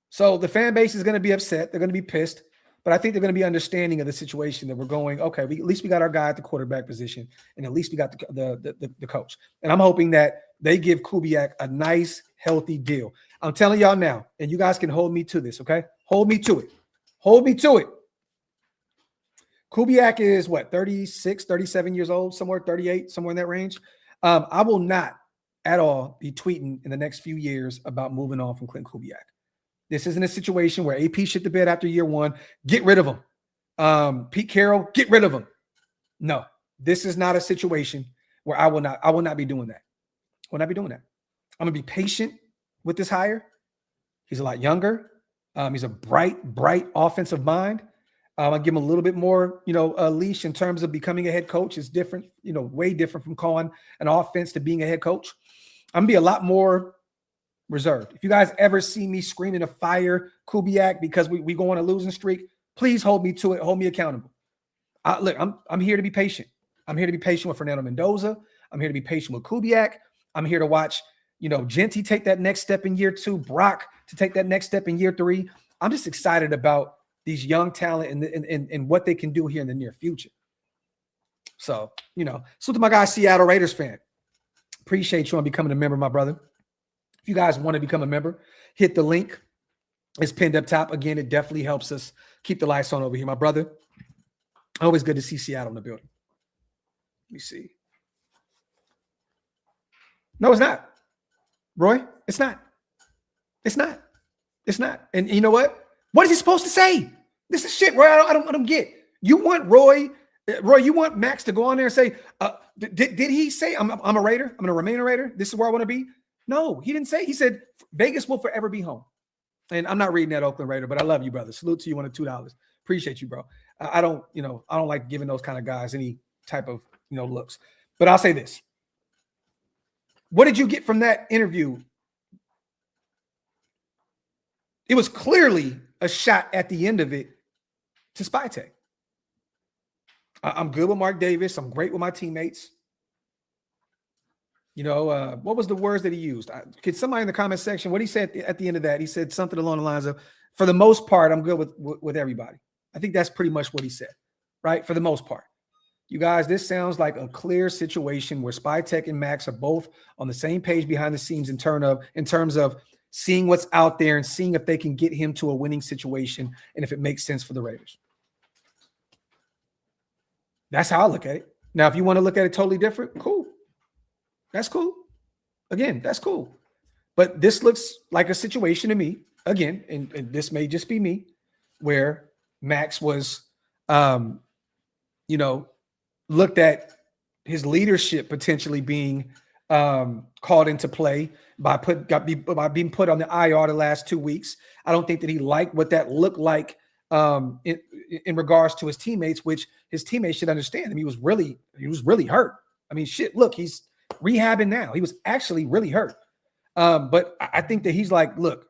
So the fan base is going to be upset. They're going to be pissed. But I think they're going to be understanding of the situation that we're going, okay, at least we got our guy at the quarterback position, and at least we got the coach. And I'm hoping that they give Kubiak a nice, healthy deal. I'm telling y'all now, and you guys can hold me to this, okay? Hold me to it. Hold me to it. Kubiak is what, 36, 37 years old, somewhere 38, somewhere in that range. I will not at all be tweeting in the next few years about moving on from Clint Kubiak. This isn't a situation where AP shit the bed after year one. Get rid of him. Pete Carroll, get rid of him. No, this is not a situation where I will not be doing that. I will not be doing that. I'm gonna be patient with this hire. He's a lot younger. He's a bright offensive mind. I'll give him a little bit more, a leash in terms of becoming a head coach. It's different, way different from calling an offense to being a head coach. I'm gonna be a lot more reserved. If you guys ever see me screaming to fire Kubiak because we go on a losing streak, please hold me to it. Hold me accountable. Look, I'm here to be patient. I'm here to be patient with Fernando Mendoza. I'm here to be patient with Kubiak. I'm here to watch, Genty take that next step in year 2, Brock to take that next step in year 3. I'm just excited about these young talent and what they can do here in the near future. So, so to my guy, Seattle Raiders fan, appreciate you on becoming a member, my brother. If you guys want to become a member, hit the link. It's pinned up top. Again, it definitely helps us keep the lights on over here, my brother. Always good to see Seattle in the building. Let me see. No, it's not. Roy, it's not. It's not. It's not. And you know what? What is he supposed to say? This is shit, Roy. I don't get. You want Roy, you want Max to go on there and say, did he say I'm a Raider? I'm going to remain a Raider. This is where I want to be. No, he didn't say. He said Vegas will forever be home. And I'm not reading that Oakland Raider, but I love you, brother. Salute to you on the $2. Appreciate you, bro. I don't like giving those kind of guys any type of, looks. But I'll say this. What did you get from that interview? It was clearly a shot at the end of it to Spytek. I'm good with Mark Davis. I'm great with my teammates. What was the words that he used? Could somebody in the comment section, what he said at the end of that? He said something along the lines of, for the most part, I'm good with everybody. I think that's pretty much what he said, right? For the most part. You guys, this sounds like a clear situation where Spytek and Max are both on the same page behind the scenes in terms of seeing what's out there and seeing if they can get him to a winning situation and if it makes sense for the Raiders. That's how I look at it. Now, if you want to look at it totally different, cool. That's cool. Again, that's cool. But this looks like a situation to me, again, and this may just be me, where Max was, looked at his leadership potentially being called into play by being put on the IR the last 2 weeks. I don't think that he liked what that looked like in regards to his teammates, which his teammates should understand. I mean, he was really hurt. I mean, shit, look, he's rehabbing now. He was actually really hurt. But I think that he's like, look,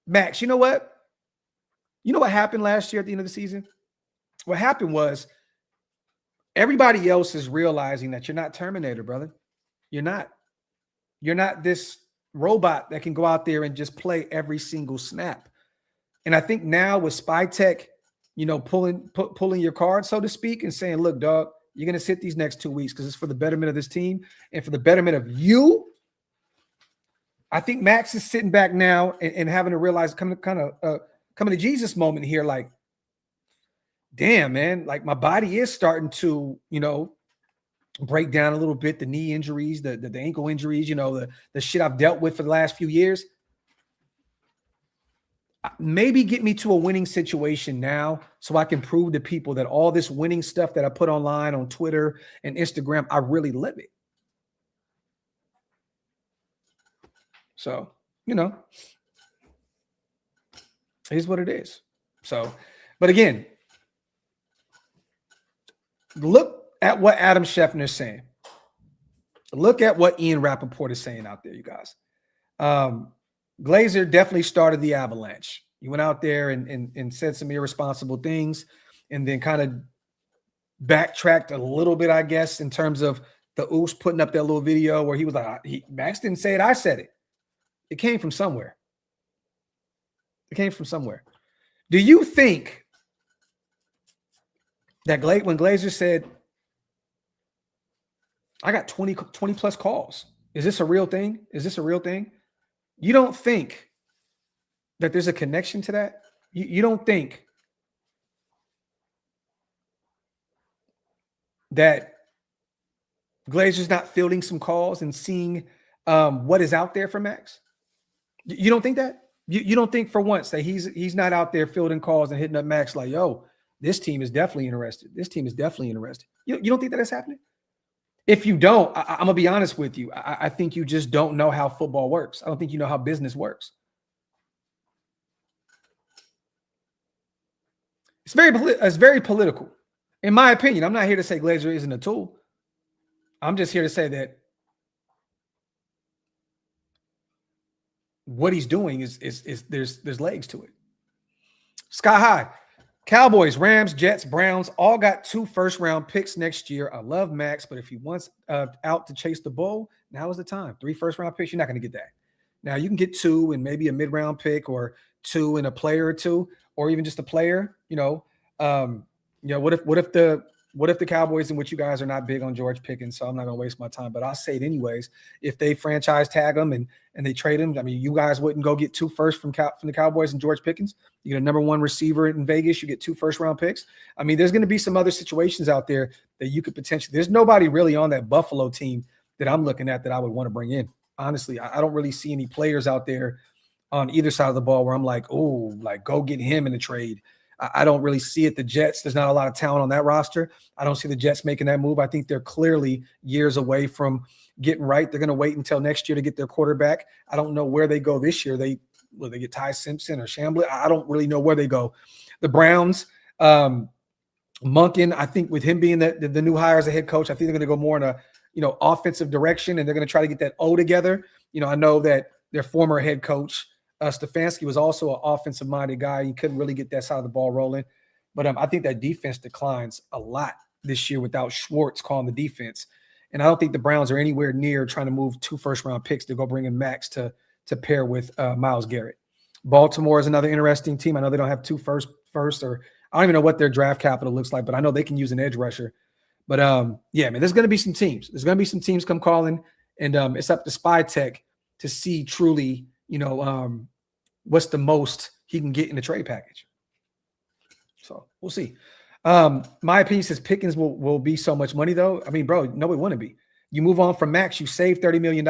Max, you know what? You know what happened last year at the end of the season? What happened was everybody else is realizing that you're not Terminator, brother. You're not. You're not this robot that can go out there and just play every single snap. And I think now with Spytek, pulling your card, so to speak, and saying, look, dog, you're going to sit these next 2 weeks because it's for the betterment of this team and for the betterment of you. I think Max is sitting back now and having to realize coming to Jesus moment here, like, damn, man, like my body is starting to, break down a little bit. The knee injuries, the ankle injuries, the shit I've dealt with for the last few years. Maybe get me to a winning situation now so I can prove to people that all this winning stuff that I put online on Twitter and Instagram, I really live it. So, it is what it is. So, but again, look at what Adam Schefter is saying. Look at what Ian Rappaport is saying out there, you guys. Glazer definitely started the avalanche. He went out there and said some irresponsible things and then kind of backtracked a little bit, I guess, in terms of the Oos putting up that little video where he was like, Max didn't say it, I said it. It came from somewhere. It came from somewhere. Do you think that when Glazer said, I got 20 plus calls, is this a real thing? Is this a real thing? You don't think that there's a connection to that? You don't think that Glazer's not fielding some calls and seeing what is out there for Maxx? You don't think that? You don't think for once that he's not out there fielding calls and hitting up Maxx like, yo, this team is definitely interested. This team is definitely interested. You don't think that is happening? If you don't, I'm going to be honest with you. I think you just don't know how football works. I don't think you know how business works. It's very political. In my opinion, I'm not here to say Glazer isn't a tool. I'm just here to say that what he's doing is there's legs to it. Sky high. Cowboys, Rams, Jets, Browns all got 2 first-round picks next year. I love Maxx, but if he wants out to chase the bull, now is the time. 3 first-round picks, you're not going to get that. Now you can get 2 and maybe a mid-round pick, or 2 and a player or 2, or even just a player. What if the Cowboys, in which you guys are not big on George Pickens, so I'm not going to waste my time, but I'll say it anyways. If they franchise tag him and they trade him, I mean, you guys wouldn't go get 2 first from the Cowboys and George Pickens. You get a #1 receiver in Vegas, you get 2 first-round picks. I mean, there's going to be some other situations out there that you could potentially – there's nobody really on that Buffalo team that I'm looking at that I would want to bring in. Honestly, I don't really see any players out there on either side of the ball where I'm like, oh, like go get him in the trade. I don't really see it. The Jets, there's not a lot of talent on that roster. I don't see the Jets making that move. I think they're clearly years away from getting right. They're going to wait until next year to get their quarterback. I don't know where they go this year. They get Ty Simpson or Chamblee. I don't really know where they go. The Browns, Monken, I think with him being the new hire as a head coach, I think they're going to go more in a offensive direction, and they're going to try to get that O together. I know that their former head coach, Stefanski, was also an offensive-minded guy. He couldn't really get that side of the ball rolling. But I think that defense declines a lot this year without Schwartz calling the defense. And I don't think the Browns are anywhere near trying to move 2 first-round picks to go bring in Maxx to pair with Myles Garrett. Baltimore is another interesting team. I know they don't have 2 first, or I don't even know what their draft capital looks like, but I know they can use an edge rusher. But, yeah, man, there's going to be some teams. There's going to be some teams come calling, and it's up to Spy Tech to see truly, what's the most he can get in the trade package. So we'll see. My opinion says Pickens will be so much money, though. I mean, bro, no, it wouldn't be. You move on from Maxx, you save $30 million.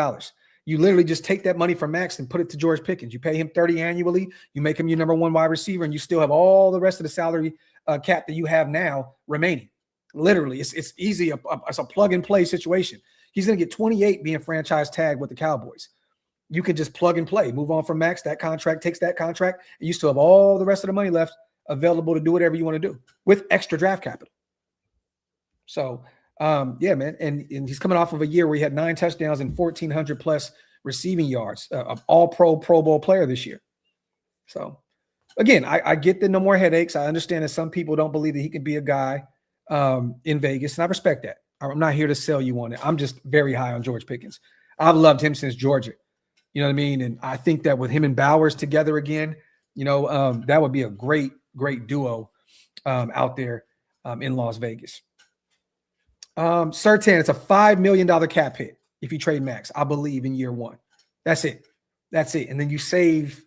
You literally just take that money from Maxx and put it to George Pickens. You pay him $30 annually. You make him your #1 wide receiver, and you still have all the rest of the salary cap that you have now remaining. Literally, it's easy. It's a plug-and-play situation. He's going to get 28 being franchise tagged with the Cowboys. You can just plug and play, move on from Maxx. That contract takes that contract, and you still have all the rest of the money left available to do whatever you want to do with extra draft capital. So, yeah, man. And he's coming off of a year where he had 9 touchdowns and 1,400 plus receiving yards, Pro Bowl player this year. So, again, I get the no more headaches. I understand that some people don't believe that he can be a guy in Vegas, and I respect that. I'm not here to sell you on it. I'm just very high on George Pickens. I've loved him since Georgia. You know what I mean? And I think that with him and Bowers together again, that would be a great duo out there in Las Vegas. Sertan, it's a $5 million cap hit if you trade Maxx, I believe, in year 1. That's it. And then you save,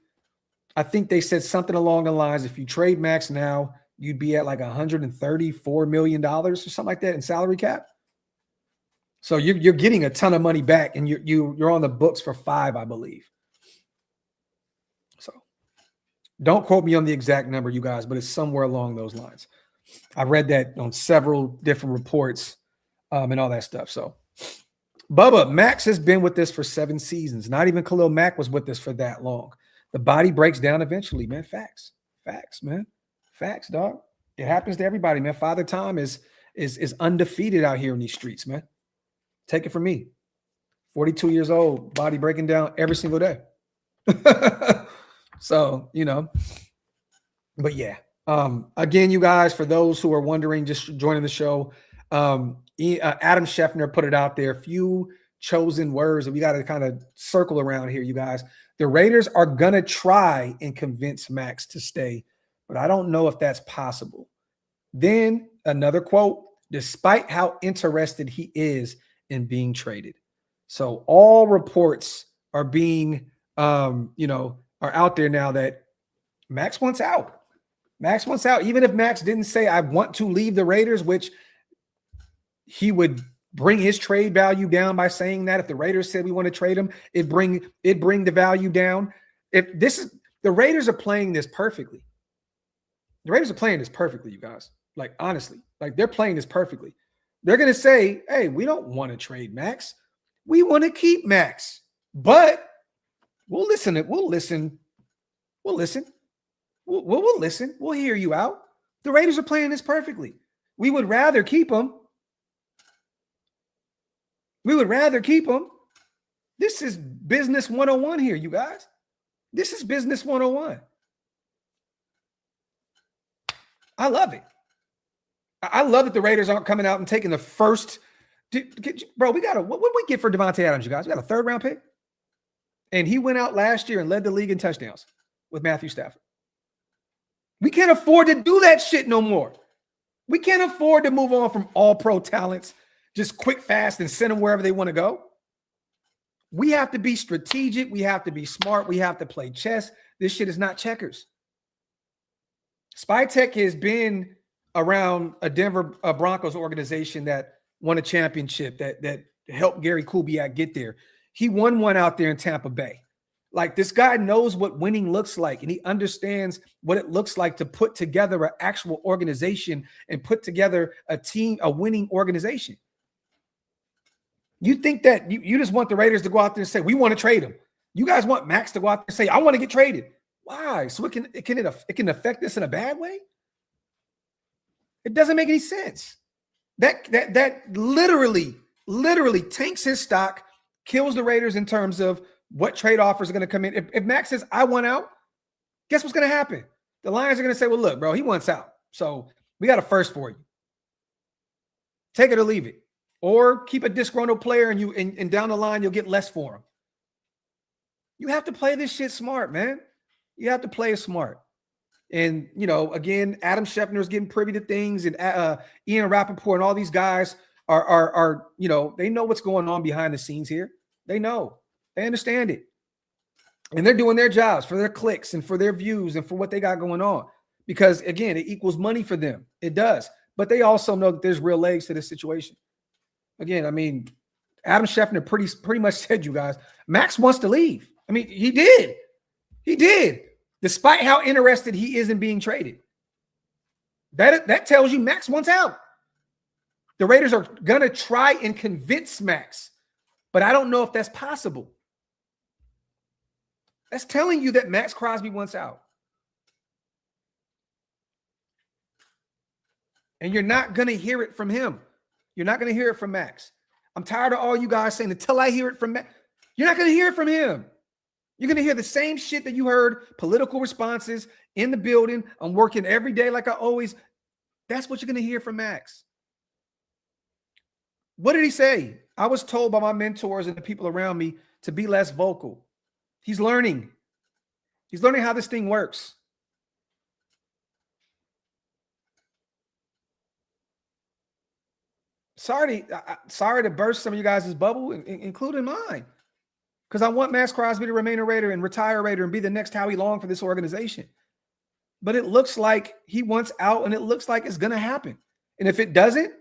I think they said something along the lines, if you trade Maxx now, you'd be at like $134 million or something like that in salary cap. So you're getting a ton of money back, and you're on the books for 5, I believe. So don't quote me on the exact number, you guys, but it's somewhere along those lines. I read that on several different reports and all that stuff. So, Bubba, Maxx has been with this for 7 seasons. Not even Khalil Mack was with this for that long. The body breaks down eventually, man. Facts, man. Facts, dog. It happens to everybody, man. Father Time is undefeated out here in these streets, man. Take it from me. 42 years old, body breaking down every single day. So, but yeah. Again, you guys, for those who are wondering, just joining the show, Adam Scheffner put it out there. A few chosen words that we got to kind of circle around here, you guys. The Raiders are going to try and convince Maxx to stay, but I don't know if that's possible. Then another quote, despite how interested he is in being traded. So all reports are being, are out there now that Maxx wants out. Maxx wants out. Even if Maxx didn't say, I want to leave the Raiders, which he would bring his trade value down by saying that. If the Raiders said we want to trade him, it'd bring the value down. If this is the Raiders are playing this perfectly. The Raiders are playing this perfectly, you guys. Like, honestly, like they're playing this perfectly. They're going to say, hey, we don't want to trade Maxx. We want to keep Maxx, but we'll listen. We'll listen. We'll listen. We'll listen. We'll hear you out. The Raiders are playing this perfectly. We would rather keep him. We would rather keep him. This is business 101 here, you guys. This is business 101. I love it. I love that the Raiders aren't coming out and taking the first. Bro, we got what did we get for Devontae Adams, you guys? We got a 3rd round pick. And he went out last year and led the league in touchdowns with Matthew Stafford. We can't afford to do that shit no more. We can't afford to move on from all pro talents just quick, fast, and send them wherever they want to go. We have to be strategic. We have to be smart. We have to play chess. This shit is not checkers. Spytech has been around a Denver Broncos organization that won a championship, that helped Gary Kubiak get there. He won one out there in Tampa Bay. Like, this guy knows what winning looks like, and he understands what it looks like to put together an actual organization and put together a team, a winning organization. You think that you just want the Raiders to go out there and say, we want to trade him. You guys want Maxx to go out there and say, I want to get traded. Why? So it can affect this in a bad way? It doesn't make any sense. That literally tanks his stock, kills the Raiders in terms of what trade offers are going to come in. If Maxx says, I want out, guess what's going to happen? The Lions are going to say, well, look, bro, he wants out. So we got a first for you. Take it or leave it. Or keep a disgruntled player and down the line, you'll get less for him. You have to play this shit smart, man. You have to play it smart. And, you know, again, Adam Schefter is getting privy to things, and Ian Rappaport and all these guys are, you know, they know what's going on behind the scenes here. They know. They understand it. And they're doing their jobs for their clicks and for their views and for what they got going on. Because, again, it equals money for them. It does. But they also know that there's real legs to this situation. Again, I mean, Adam Schefter pretty much said, you guys, Maxx wants to leave. I mean, he did. He did. Despite how interested he is in being traded. That tells you Maxx wants out. The Raiders are going to try and convince Maxx, but I don't know if that's possible. That's telling you that Maxx Crosby wants out. And you're not going to hear it from him. You're not going to hear it from Maxx. I'm tired of all you guys saying, until I hear it from Maxx. You're not going to hear it from him. You're going to hear the same shit that you heard, political responses in the building. I'm working every day like I always. That's what you're going to hear from Maxx. What did he say? I was told by my mentors and the people around me to be less vocal. He's learning. He's learning how this thing works. Sorry to burst some of you guys' bubble, including mine. Because I want Maxx Crosby to remain a Raider and retire a Raider and be the next Howie Long for this organization. But it looks like he wants out, and it looks like it's going to happen. And if it doesn't,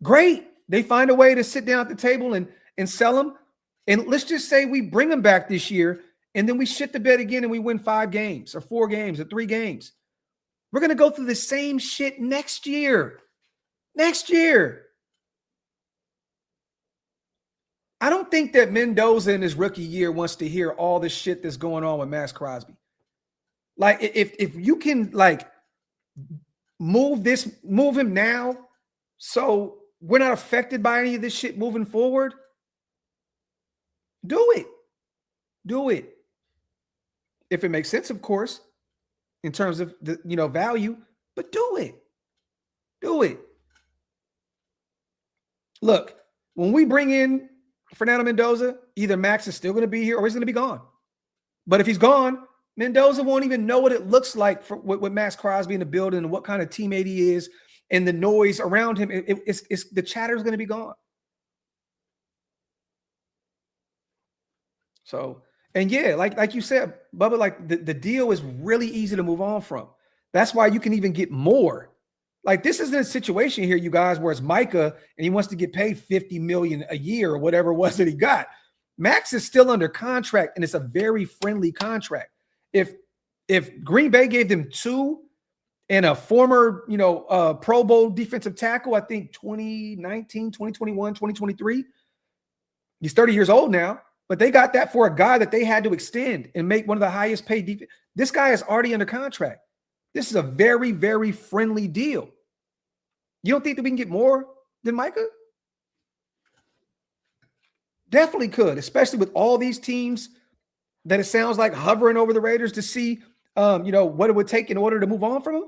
great. They find a way to sit down at the table and sell him. And let's just say we bring him back this year, and then we shit the bed again and we win 5 games or 4 games or 3 games. We're going to go through the same shit next year. Next year. I don't think that Mendoza in his rookie year wants to hear all the shit that's going on with Maxx Crosby. Like, if you can, like, move him now so we're not affected by any of this shit moving forward, do it. Do it. If it makes sense, of course, in terms of the, you know, value, but do it. Do it. Look, when we bring in Fernando Mendoza, either Maxx is still going to be here or he's going to be gone. But if he's gone, Mendoza won't even know what it looks like with Maxx Crosby in the building and what kind of teammate he is and the noise around him. It's the chatter is going to be gone. So, and yeah, like you said, Bubba, like the deal is really easy to move on from. That's why you can even get more. Like, this isn't a situation here, you guys, where it's Micah and he wants to get paid $50 million a year or whatever it was that he got. Maxx is still under contract, and it's a very friendly contract. If Green Bay gave them 2 and a former, Pro Bowl defensive tackle, I think 2019, 2021, 2023, he's 30 years old now, but they got that for a guy that they had to extend and make one of the highest paid This guy is already under contract. This is a very, very friendly deal. You don't think that we can get more than Micah? Definitely could, especially with all these teams that it sounds like hovering over the Raiders to see, what it would take in order to move on from him.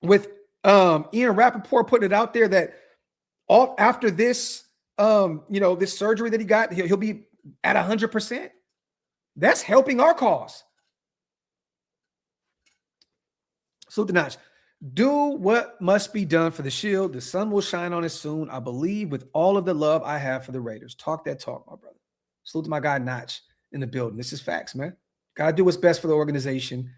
With Ian Rappaport putting it out there that after this, this surgery that he got, he'll be at 100%. That's helping our cause. Salute the notch. Do what must be done for the Shield. The sun will shine on us soon, I believe, with all of the love I have for the Raiders. Talk that talk, my brother. Salute to my guy Notch in the building. This is facts, man. Gotta do what's best for the organization.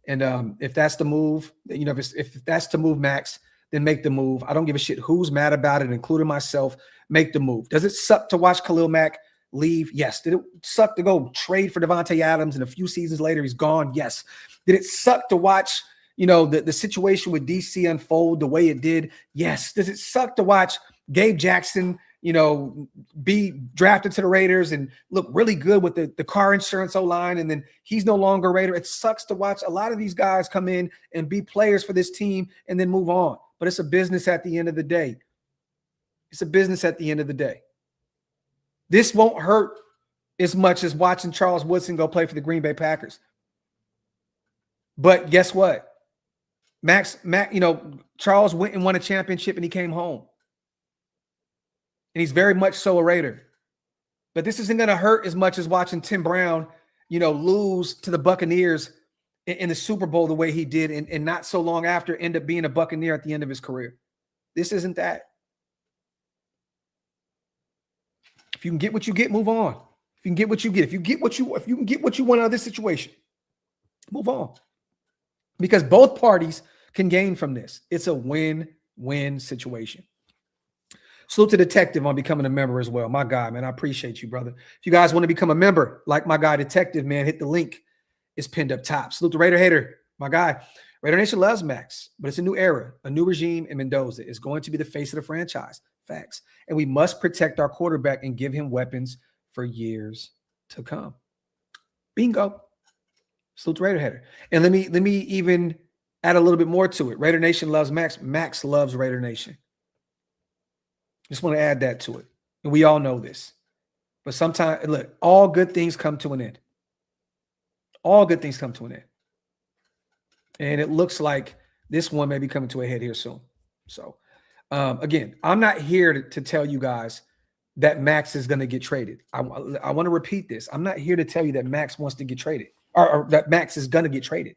And if that's the move, if that's to move Maxx, then make the move. I don't give a shit who's mad about it, including myself. Make the move. Does it suck to watch Khalil Mack leave? Yes. Did it suck to go trade for Devontae Adams and a few seasons later he's gone? Yes. Did it suck to watch the situation with DC unfold the way it did? Yes. Does it suck to watch Gabe Jackson, be drafted to the Raiders and look really good with the car insurance O-line, and then he's no longer a Raider? It sucks to watch a lot of these guys come in and be players for this team and then move on. But it's a business at the end of the day. It's a business at the end of the day. This won't hurt as much as watching Charles Woodson go play for the Green Bay Packers. But guess what? Charles went and won a championship and he came home. And he's very much so a Raider. But this isn't going to hurt as much as watching Tim Brown, lose to the Buccaneers in the Super Bowl the way he did, and not so long after end up being a Buccaneer at the end of his career. This isn't that. If you can get what you get, move on. If you can get what you get, if you can get what you want out of this situation, move on. Because both parties can gain from this. It's a win-win situation. Salute to Detective on becoming a member as well. My guy, man, I appreciate you, brother. If you guys want to become a member, like my guy Detective, man, hit the link. It's pinned up top. Salute to Raider Hater, my guy. Raider Nation loves Maxx, but it's a new era, a new regime, and Mendoza is going to be the face of the franchise. Facts. And we must protect our quarterback and give him weapons for years to come. Bingo. Salute to Raider Hater. And let me even add a little bit more to it. Raider Nation loves Maxx. Maxx loves Raider Nation. Just want to add that to it. And we all know this. But sometimes, look, all good things come to an end. All good things come to an end. And it looks like this one may be coming to a head here soon. So, again, I'm not here to tell you guys that Maxx is going to get traded. I want to repeat this. I'm not here to tell you that Maxx wants to get traded or that Maxx is going to get traded.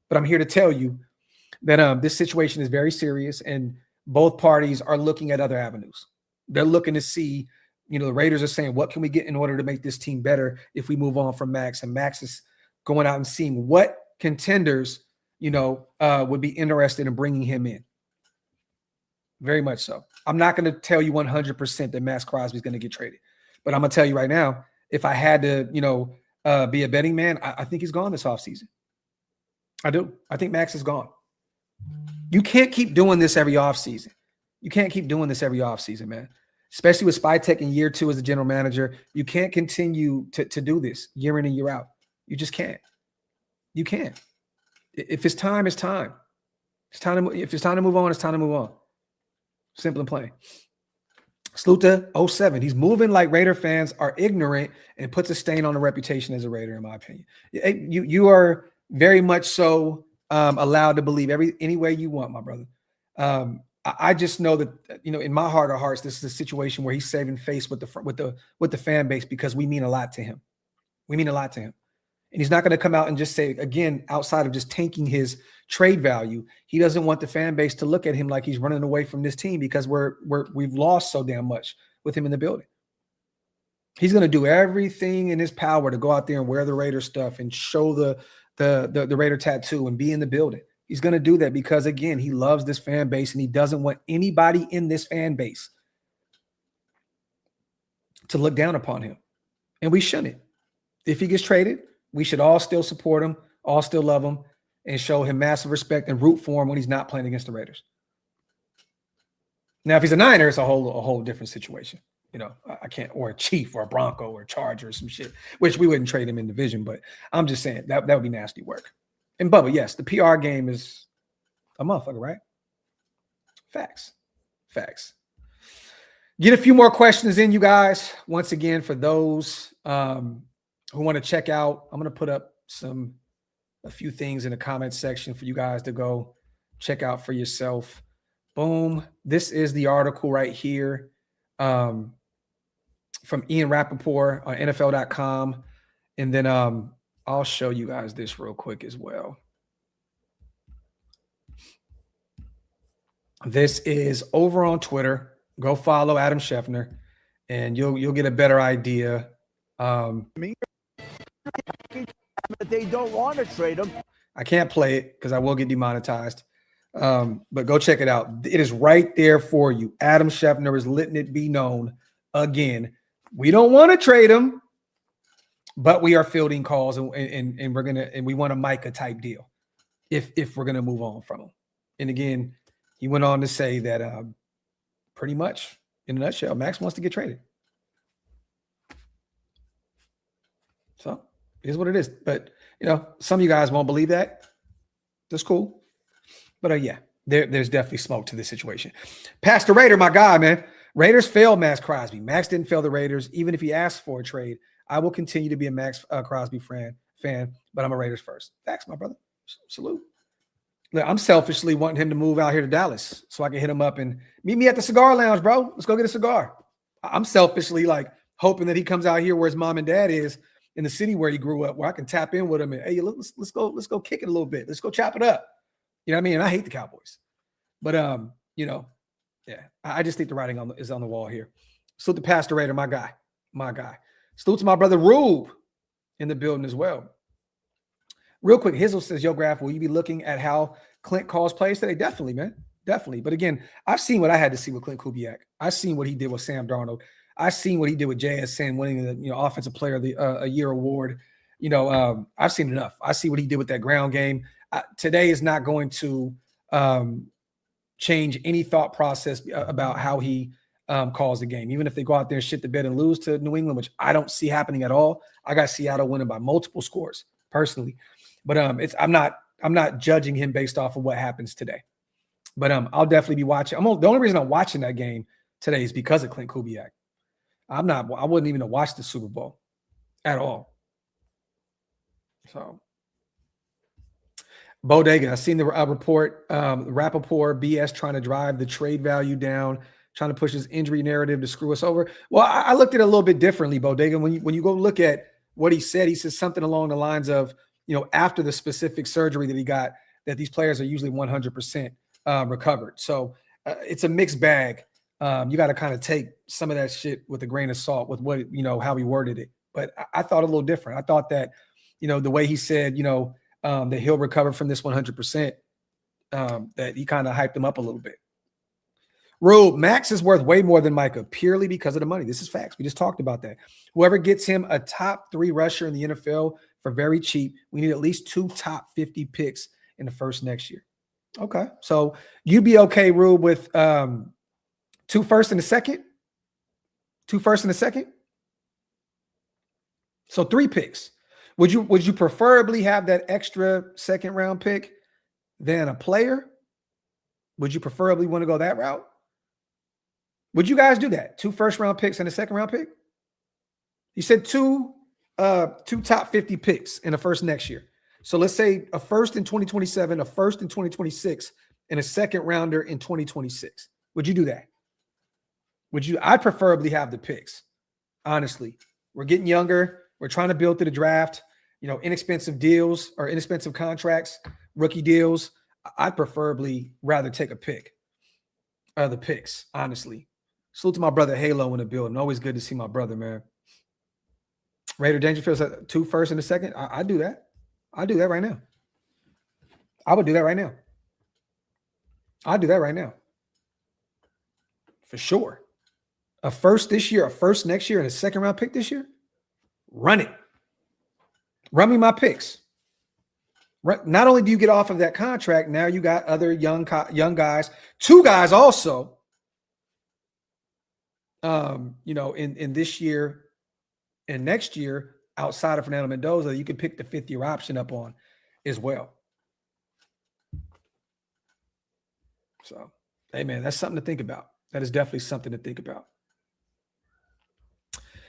But I'm here to tell you that this situation is very serious and both parties are looking at other avenues. They're looking to see, the Raiders are saying, what can we get in order to make this team better if we move on from Maxx? And Maxx is going out and seeing what contenders, would be interested in bringing him in. Very much so. I'm not going to tell you 100% that Maxx Crosby is going to get traded. But I'm going to tell you right now, if I had to, be a betting man, I think he's gone this offseason. I do. I think Maxx is gone. You can't keep doing this every offseason. You can't keep doing this every offseason, man. Especially with Spytek in year 2 as the general manager. You can't continue to do this year in and year out. You just can't. You can't. If it's time, it's time. If it's time to move on, it's time to move on. Simple and plain. Salute to 07. He's moving like Raider fans are ignorant and puts a stain on the reputation as a Raider, in my opinion. You are very much so allowed to believe any way you want, my brother. I just know that in my heart of hearts, this is a situation where he's saving face with the fan base because we mean a lot to him. We mean a lot to him, and he's not going to come out and just say, again, outside of just tanking his trade value, he doesn't want the fan base to look at him like he's running away from this team because we've lost so damn much with him in the building. He's going to do everything in his power to go out there and wear the Raider stuff and show the Raider tattoo and be in the building. He's going to do that because, again, he loves this fan base and he doesn't want anybody in this fan base to look down upon him. And we shouldn't. If he gets traded, we should all still support him, all still love him, and show him massive respect and root for him when he's not playing against the Raiders. Now, if he's a Niner, it's a whole different situation. You know, I can't, or a Chief or a Bronco or a Charger or some shit, which we wouldn't trade him in division, but I'm just saying that would be nasty work. And Bubba, yes, the PR game is a motherfucker, right? Facts. Get a few more questions in, you guys. Once again, for those who want to check out, I'm going to put up a few things in the comment section for you guys to go check out for yourself. Boom. This is the article right here from Ian Rappaport on NFL.com. And then I'll show you guys this real quick as well. This is over on Twitter. Go follow Adam Schefter, and you'll get a better idea. They don't want to trade him. I can't play it because I will get demonetized. But go check it out. It is right there for you. Adam Schefter is letting it be known again. We don't want to trade him, but we are fielding calls and we want a Micah type deal if we're gonna move on from him. And again, he went on to say that pretty much in a nutshell, Max wants to get traded. So here's what it is. But you know, some of you guys won't believe that. That's cool. But yeah, there's definitely smoke to this situation. Pastor Raider, my guy, man. Raiders failed Maxx Crosby. Max didn't fail the Raiders. Even if he asked for a trade, I will continue to be a Maxx Crosby fan, but I'm a Raiders first. Thanks, my brother. Salute. Look, I'm selfishly wanting him to move out here to Dallas so I can hit him up and meet me at the cigar lounge, bro. Let's go get a cigar. I'm selfishly like hoping that he comes out here where his mom and dad is in the city where he grew up, where I can tap in with him and, hey, let's go kick it a little bit. Let's go chop it up. You know what I mean? And I hate the Cowboys. But you know, yeah, I just think the writing is on the wall here. Salute to Pastor Raider, my guy. Salute to my brother Rube in the building as well. Real quick, Hizzle says, yo, Graphk, will you be looking at how Clint calls plays today? Definitely, man. Definitely. But again, I've seen what I had to see with Clint Kubiak. I've seen what he did with Sam Darnold. I've seen what he did with JSN winning the Offensive Player of the a Year award. I've seen enough. I see what he did with that ground game. Today is not going to change any thought process about how he calls the game. Even if they go out there and shit the bed and lose to New England, which I don't see happening at all. I got Seattle winning by multiple scores personally. But I'm not judging him based off of what happens today. But I'll definitely be watching. The only reason I'm watching that game today is because of Clint Kubiak. I wouldn't even watch the Super Bowl at all. So Bodega, I've seen the report, Rappaport BS trying to drive the trade value down, trying to push his injury narrative to screw us over. Well, I looked at it a little bit differently, Bodega. When you go look at what he said something along the lines of, after the specific surgery that he got, that these players are usually 100% recovered. So it's a mixed bag. You got to kind of take some of that shit with a grain of salt with what, how he worded it. But I thought a little different. I thought that, the way he said, that he'll recover from this 100%, that he kind of hyped him up a little bit. Rube, Max is worth way more than Micah purely because of the money. This is facts. We just talked about that. Whoever gets him a top 3 rusher in the NFL for very cheap, we need at least 2 top 50 picks in the first next year. Okay. So you'd be okay, Rube, with 2 first and a second? 2 first and a second? So 3 picks. Would you preferably have that extra second round pick than a player? Would you preferably want to go that route? Would you guys do that? 2 first round picks and a second round pick? You said 2 top 50 picks in the first next year. So let's say a first in 2027, a first in 2026, and a second rounder in 2026. Would you do that? I'd preferably have the picks. Honestly, we're getting younger. We're trying to build through the draft, inexpensive deals or inexpensive contracts, rookie deals. I'd preferably rather take a pick. The picks, honestly. Salute to my brother Halo in the building. Always good to see my brother, man. Raider Dangerfield said 2 first and a second. I do that. I do that right now. I would do that right now. I'd do that right now. For sure. A first this year, a first next year, and a second round pick this year. Run it. Run me my picks. Not only do you get off of that contract, now you got other young guys, 2 guys also, in this year and next year, outside of Fernando Mendoza, you can pick the 5th-year option up on as well. So, hey, man, that's something to think about. That is definitely something to think about.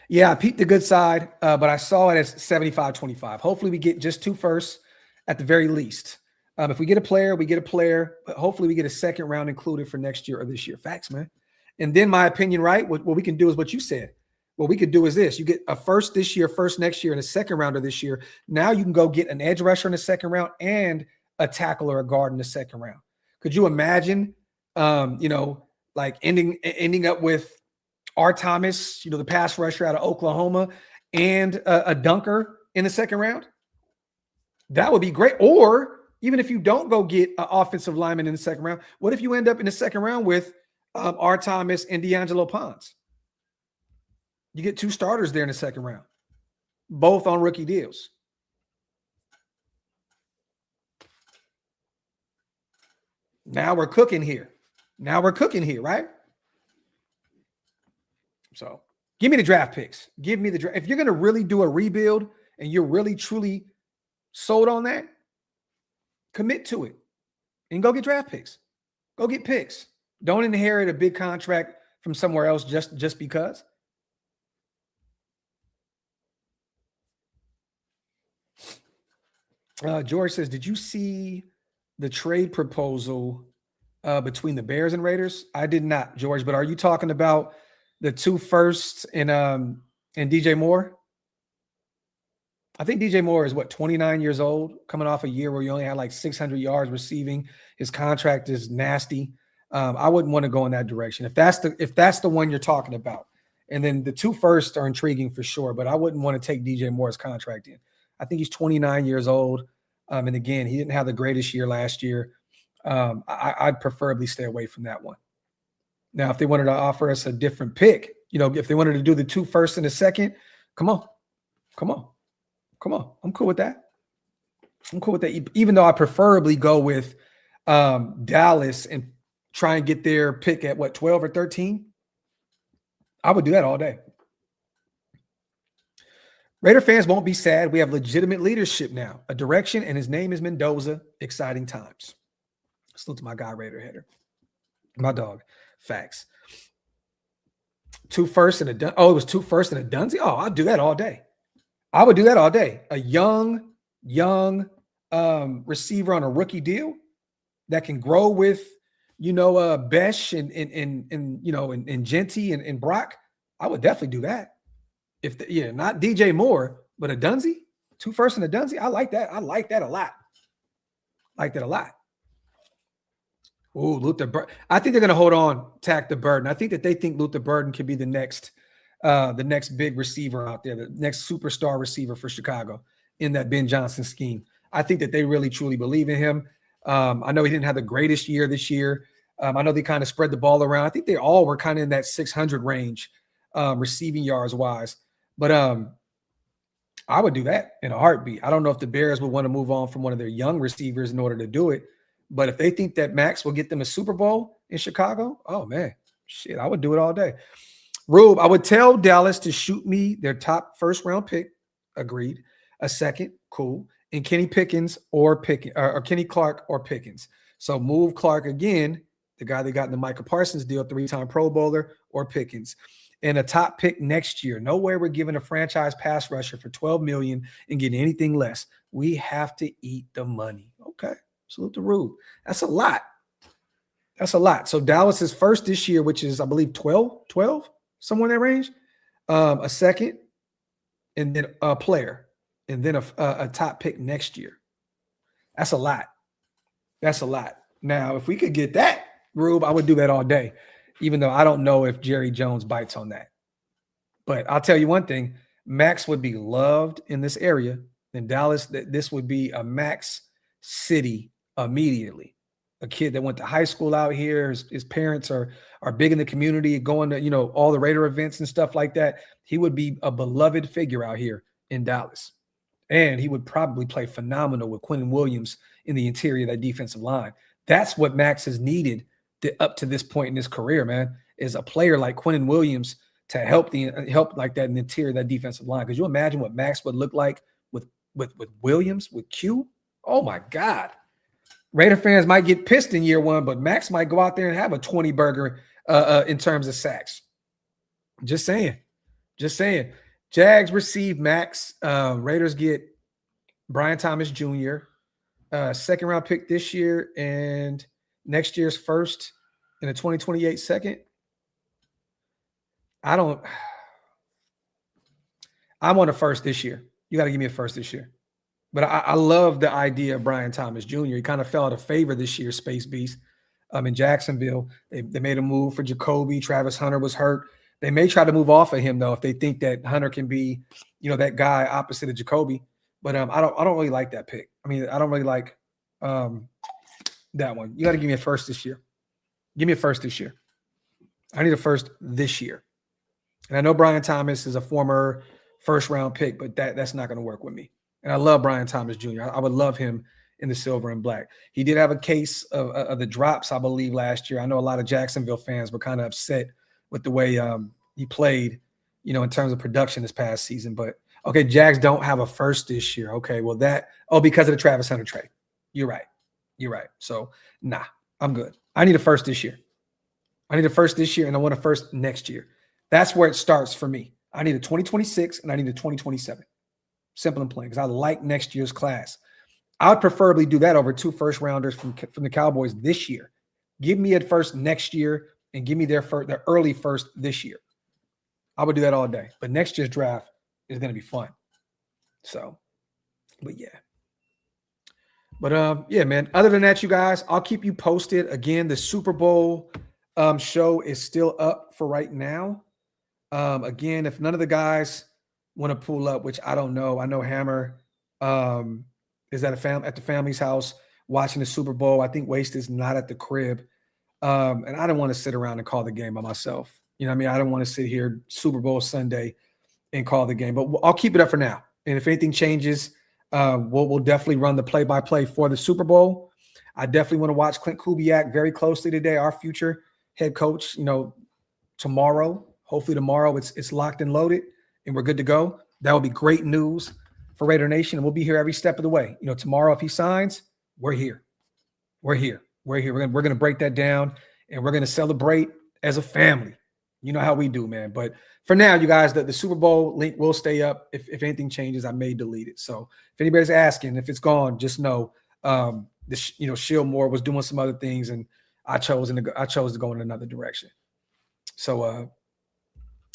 Yeah, I peeped the good side, but I saw it as 75-25. Hopefully we get just 2 firsts at the very least. If we get a player, we get a player, but hopefully we get a second round included for next year or this year. Facts, man. And then my opinion, right, what we can do is what you said. What we could do is this. You get a first this year, first next year, and a second rounder this year. Now you can go get an edge rusher in the second round and a tackle or a guard in the second round. Could you imagine, like ending up with R. Thomas, the pass rusher out of Oklahoma, and a dunker in the second round? That would be great. Or even if you don't go get an offensive lineman in the second round, what if you end up in the second round with R. Thomas and D'Angelo Ponce? You get 2 starters there in the second round, both on rookie deals. Now we're cooking here. Right? So give me the draft picks. Give me the draft. If you're going to really do a rebuild and you're really, truly sold on that, commit to it and go get draft picks. Go get picks. Don't inherit a big contract from somewhere else just because. George says, did you see the trade proposal between the Bears and Raiders? I did not, George, but are you talking about the 2 firsts and DJ Moore? I think DJ Moore is 29 years old, coming off a year where he only had like 600 yards receiving. His contract is nasty. I wouldn't want to go in that direction. If that's the one you're talking about. And then the 2 firsts are intriguing for sure, but I wouldn't want to take DJ Moore's contract in. I think he's 29 years old. And again, he didn't have the greatest year last year. I'd preferably stay away from that one. Now, if they wanted to offer us a different pick, if they wanted to do the 2 firsts and a second, come on. I'm cool with that. Even though I preferably go with Dallas and try and get their pick at 12 or 13. I would do that all day. Raider fans won't be sad. We have legitimate leadership now, a direction, and his name is Mendoza. Exciting times. Salute to my guy, Raider Header. My dog. Facts. 2 firsts and it was 2 firsts and a Dunzy? Oh, I'd do that all day. I would do that all day. A young receiver on a rookie deal that can grow with, Besh and Genty and Brock. I would definitely do that. Not DJ Moore, but a Dunzy, 2 firsts and a Dunzy. I like that. I like that a lot. Ooh, Luther Burden. I think they're going to hold on, tack the Burden. I think that they think Luther Burden could be the next big receiver out there, the next superstar receiver for Chicago in that Ben Johnson scheme. I think that they really, truly believe in him. I know he didn't have the greatest year this year. I know they kind of spread the ball around. I think they all were kind of in that 600 range receiving yards wise. But I would do that in a heartbeat. I don't know if the Bears would want to move on from one of their young receivers in order to do it. But if they think that Maxx will get them a Super Bowl in Chicago, oh, man, shit, I would do it all day. Rube, I would tell Dallas to shoot me their top first-round pick. Agreed. A second, cool. And Kenny Pickens or Kenny Clark or Pickens. So move Clark again, the guy that got in the Micah Parsons deal, 3-time Pro Bowler, or Pickens. And a top pick next year. No way we're giving a franchise pass rusher for $12 million and getting anything less. We have to eat the money. Okay. Salute to Rube. That's a lot. So Dallas's first this year, which is, I believe, 12, somewhere in that range. A second, and then a player, and then a top pick next year. That's a lot. Now, if we could get that, Rube, I would do that all day, even though I don't know if Jerry Jones bites on that. But I'll tell you one thing, Maxx would be loved in this area. In Dallas, this would be a Maxx city immediately. A kid that went to high school out here. His parents are big in the community, going to, all the Raider events and stuff like that. He would be a beloved figure out here in Dallas. And he would probably play phenomenal with Quinnen Williams in the interior of that defensive line. That's what Maxx has needed up to this point in his career, man, is a player like Quinnen Williams to help like that in the interior of that defensive line. Because you imagine what Maxx would look like with Williams, with Q? Oh, my God. Raider fans might get pissed in year one, but Maxx might go out there and have a 20 burger in terms of sacks. Just saying. Jags receive Maxx. Raiders get Brian Thomas Jr., second round pick this year, and next year's first in a 2028 second. I want a first this year. You got to give me a first this year. But I love the idea of Brian Thomas Jr. He kind of fell out of favor this year, Space Beast, in Jacksonville. They made a move for Jacoby. Travis Hunter was hurt. They may try to move off of him, though, if they think that Hunter can be, that guy opposite of Jacoby. But I don't really like that pick. I mean, I don't really like that one. You got to give me a first this year. Give me a first this year. I need a first this year. And I know Brian Thomas is a former first-round pick, but that's not going to work with me. And I love Brian Thomas Jr. I would love him in the silver and black. He did have a case of the drops, I believe, last year. I know a lot of Jacksonville fans were kind of upset with the way he played, in terms of production this past season. But, okay, Jags don't have a first this year. Okay, well, because of the Travis Hunter trade. You're right. So, nah, I'm good. I need a first this year. And I want a first next year. That's where it starts for me. I need a 2026 and I need a 2027. Simple and plain, because I like next year's class. I would preferably do that over 2 first-rounders from the Cowboys this year. Give me a first next year and give me their early first this year. I would do that all day. But next year's draft is going to be fun. So, but yeah. But, yeah, man, other than that, you guys, I'll keep you posted. Again, the Super Bowl show is still up for right now. Again, if none of the guys want to pull up, which I don't know. I know Hammer is at the family's house watching the Super Bowl. I think Waste is not at the crib. And I don't want to sit around and call the game by myself. I don't want to sit here Super Bowl Sunday and call the game. But I'll keep it up for now. And if anything changes, we'll definitely run the play-by-play for the Super Bowl. I definitely want to watch Clint Kubiak very closely today, our future head coach, tomorrow. Hopefully tomorrow it's locked and loaded and we're good to go. That will be great news for Raider Nation, and we'll be here every step of the way. Tomorrow if he signs, we're here. We're going to break that down, and we're going to celebrate as a family. You know how we do, man. But for now, you guys, the Super Bowl link will stay up. If anything changes, I may delete it. So if anybody's asking if it's gone, just know Shieldmore was doing some other things, and I chose to go in another direction. So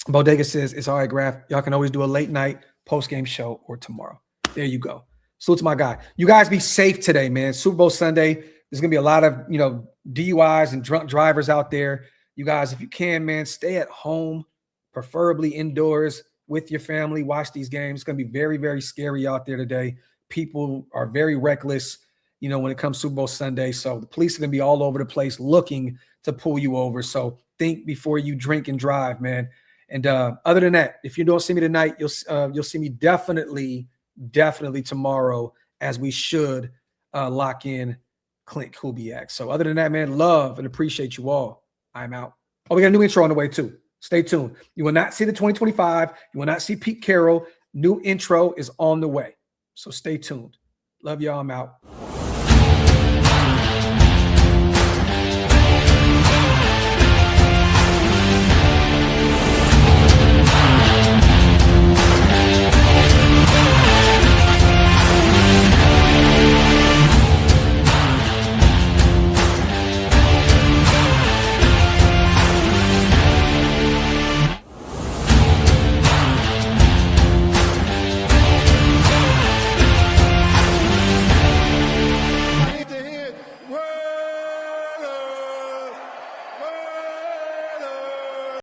Bodega says, it's all right, Graphk. Y'all can always do a late night post-game show or tomorrow. There you go. Salute to my guy. You guys be safe today, man. Super Bowl Sunday. There's going to be a lot of, DUIs and drunk drivers out there. You guys, if you can, man, stay at home, preferably indoors with your family. Watch these games. It's going to be very, very scary out there today. People are very reckless, when it comes to Super Bowl Sunday. So the police are going to be all over the place looking to pull you over. So think before you drink and drive, man. And other than that, if you don't see me tonight, you'll see me definitely tomorrow, as we should lock in Clint Kubiak. So other than that, man, love and appreciate you all. I'm out. Oh, we got a new intro on the way too. Stay tuned. You will not see the 2025. You will not see Pete Carroll. New intro is on the way. So stay tuned. Love y'all. I'm out.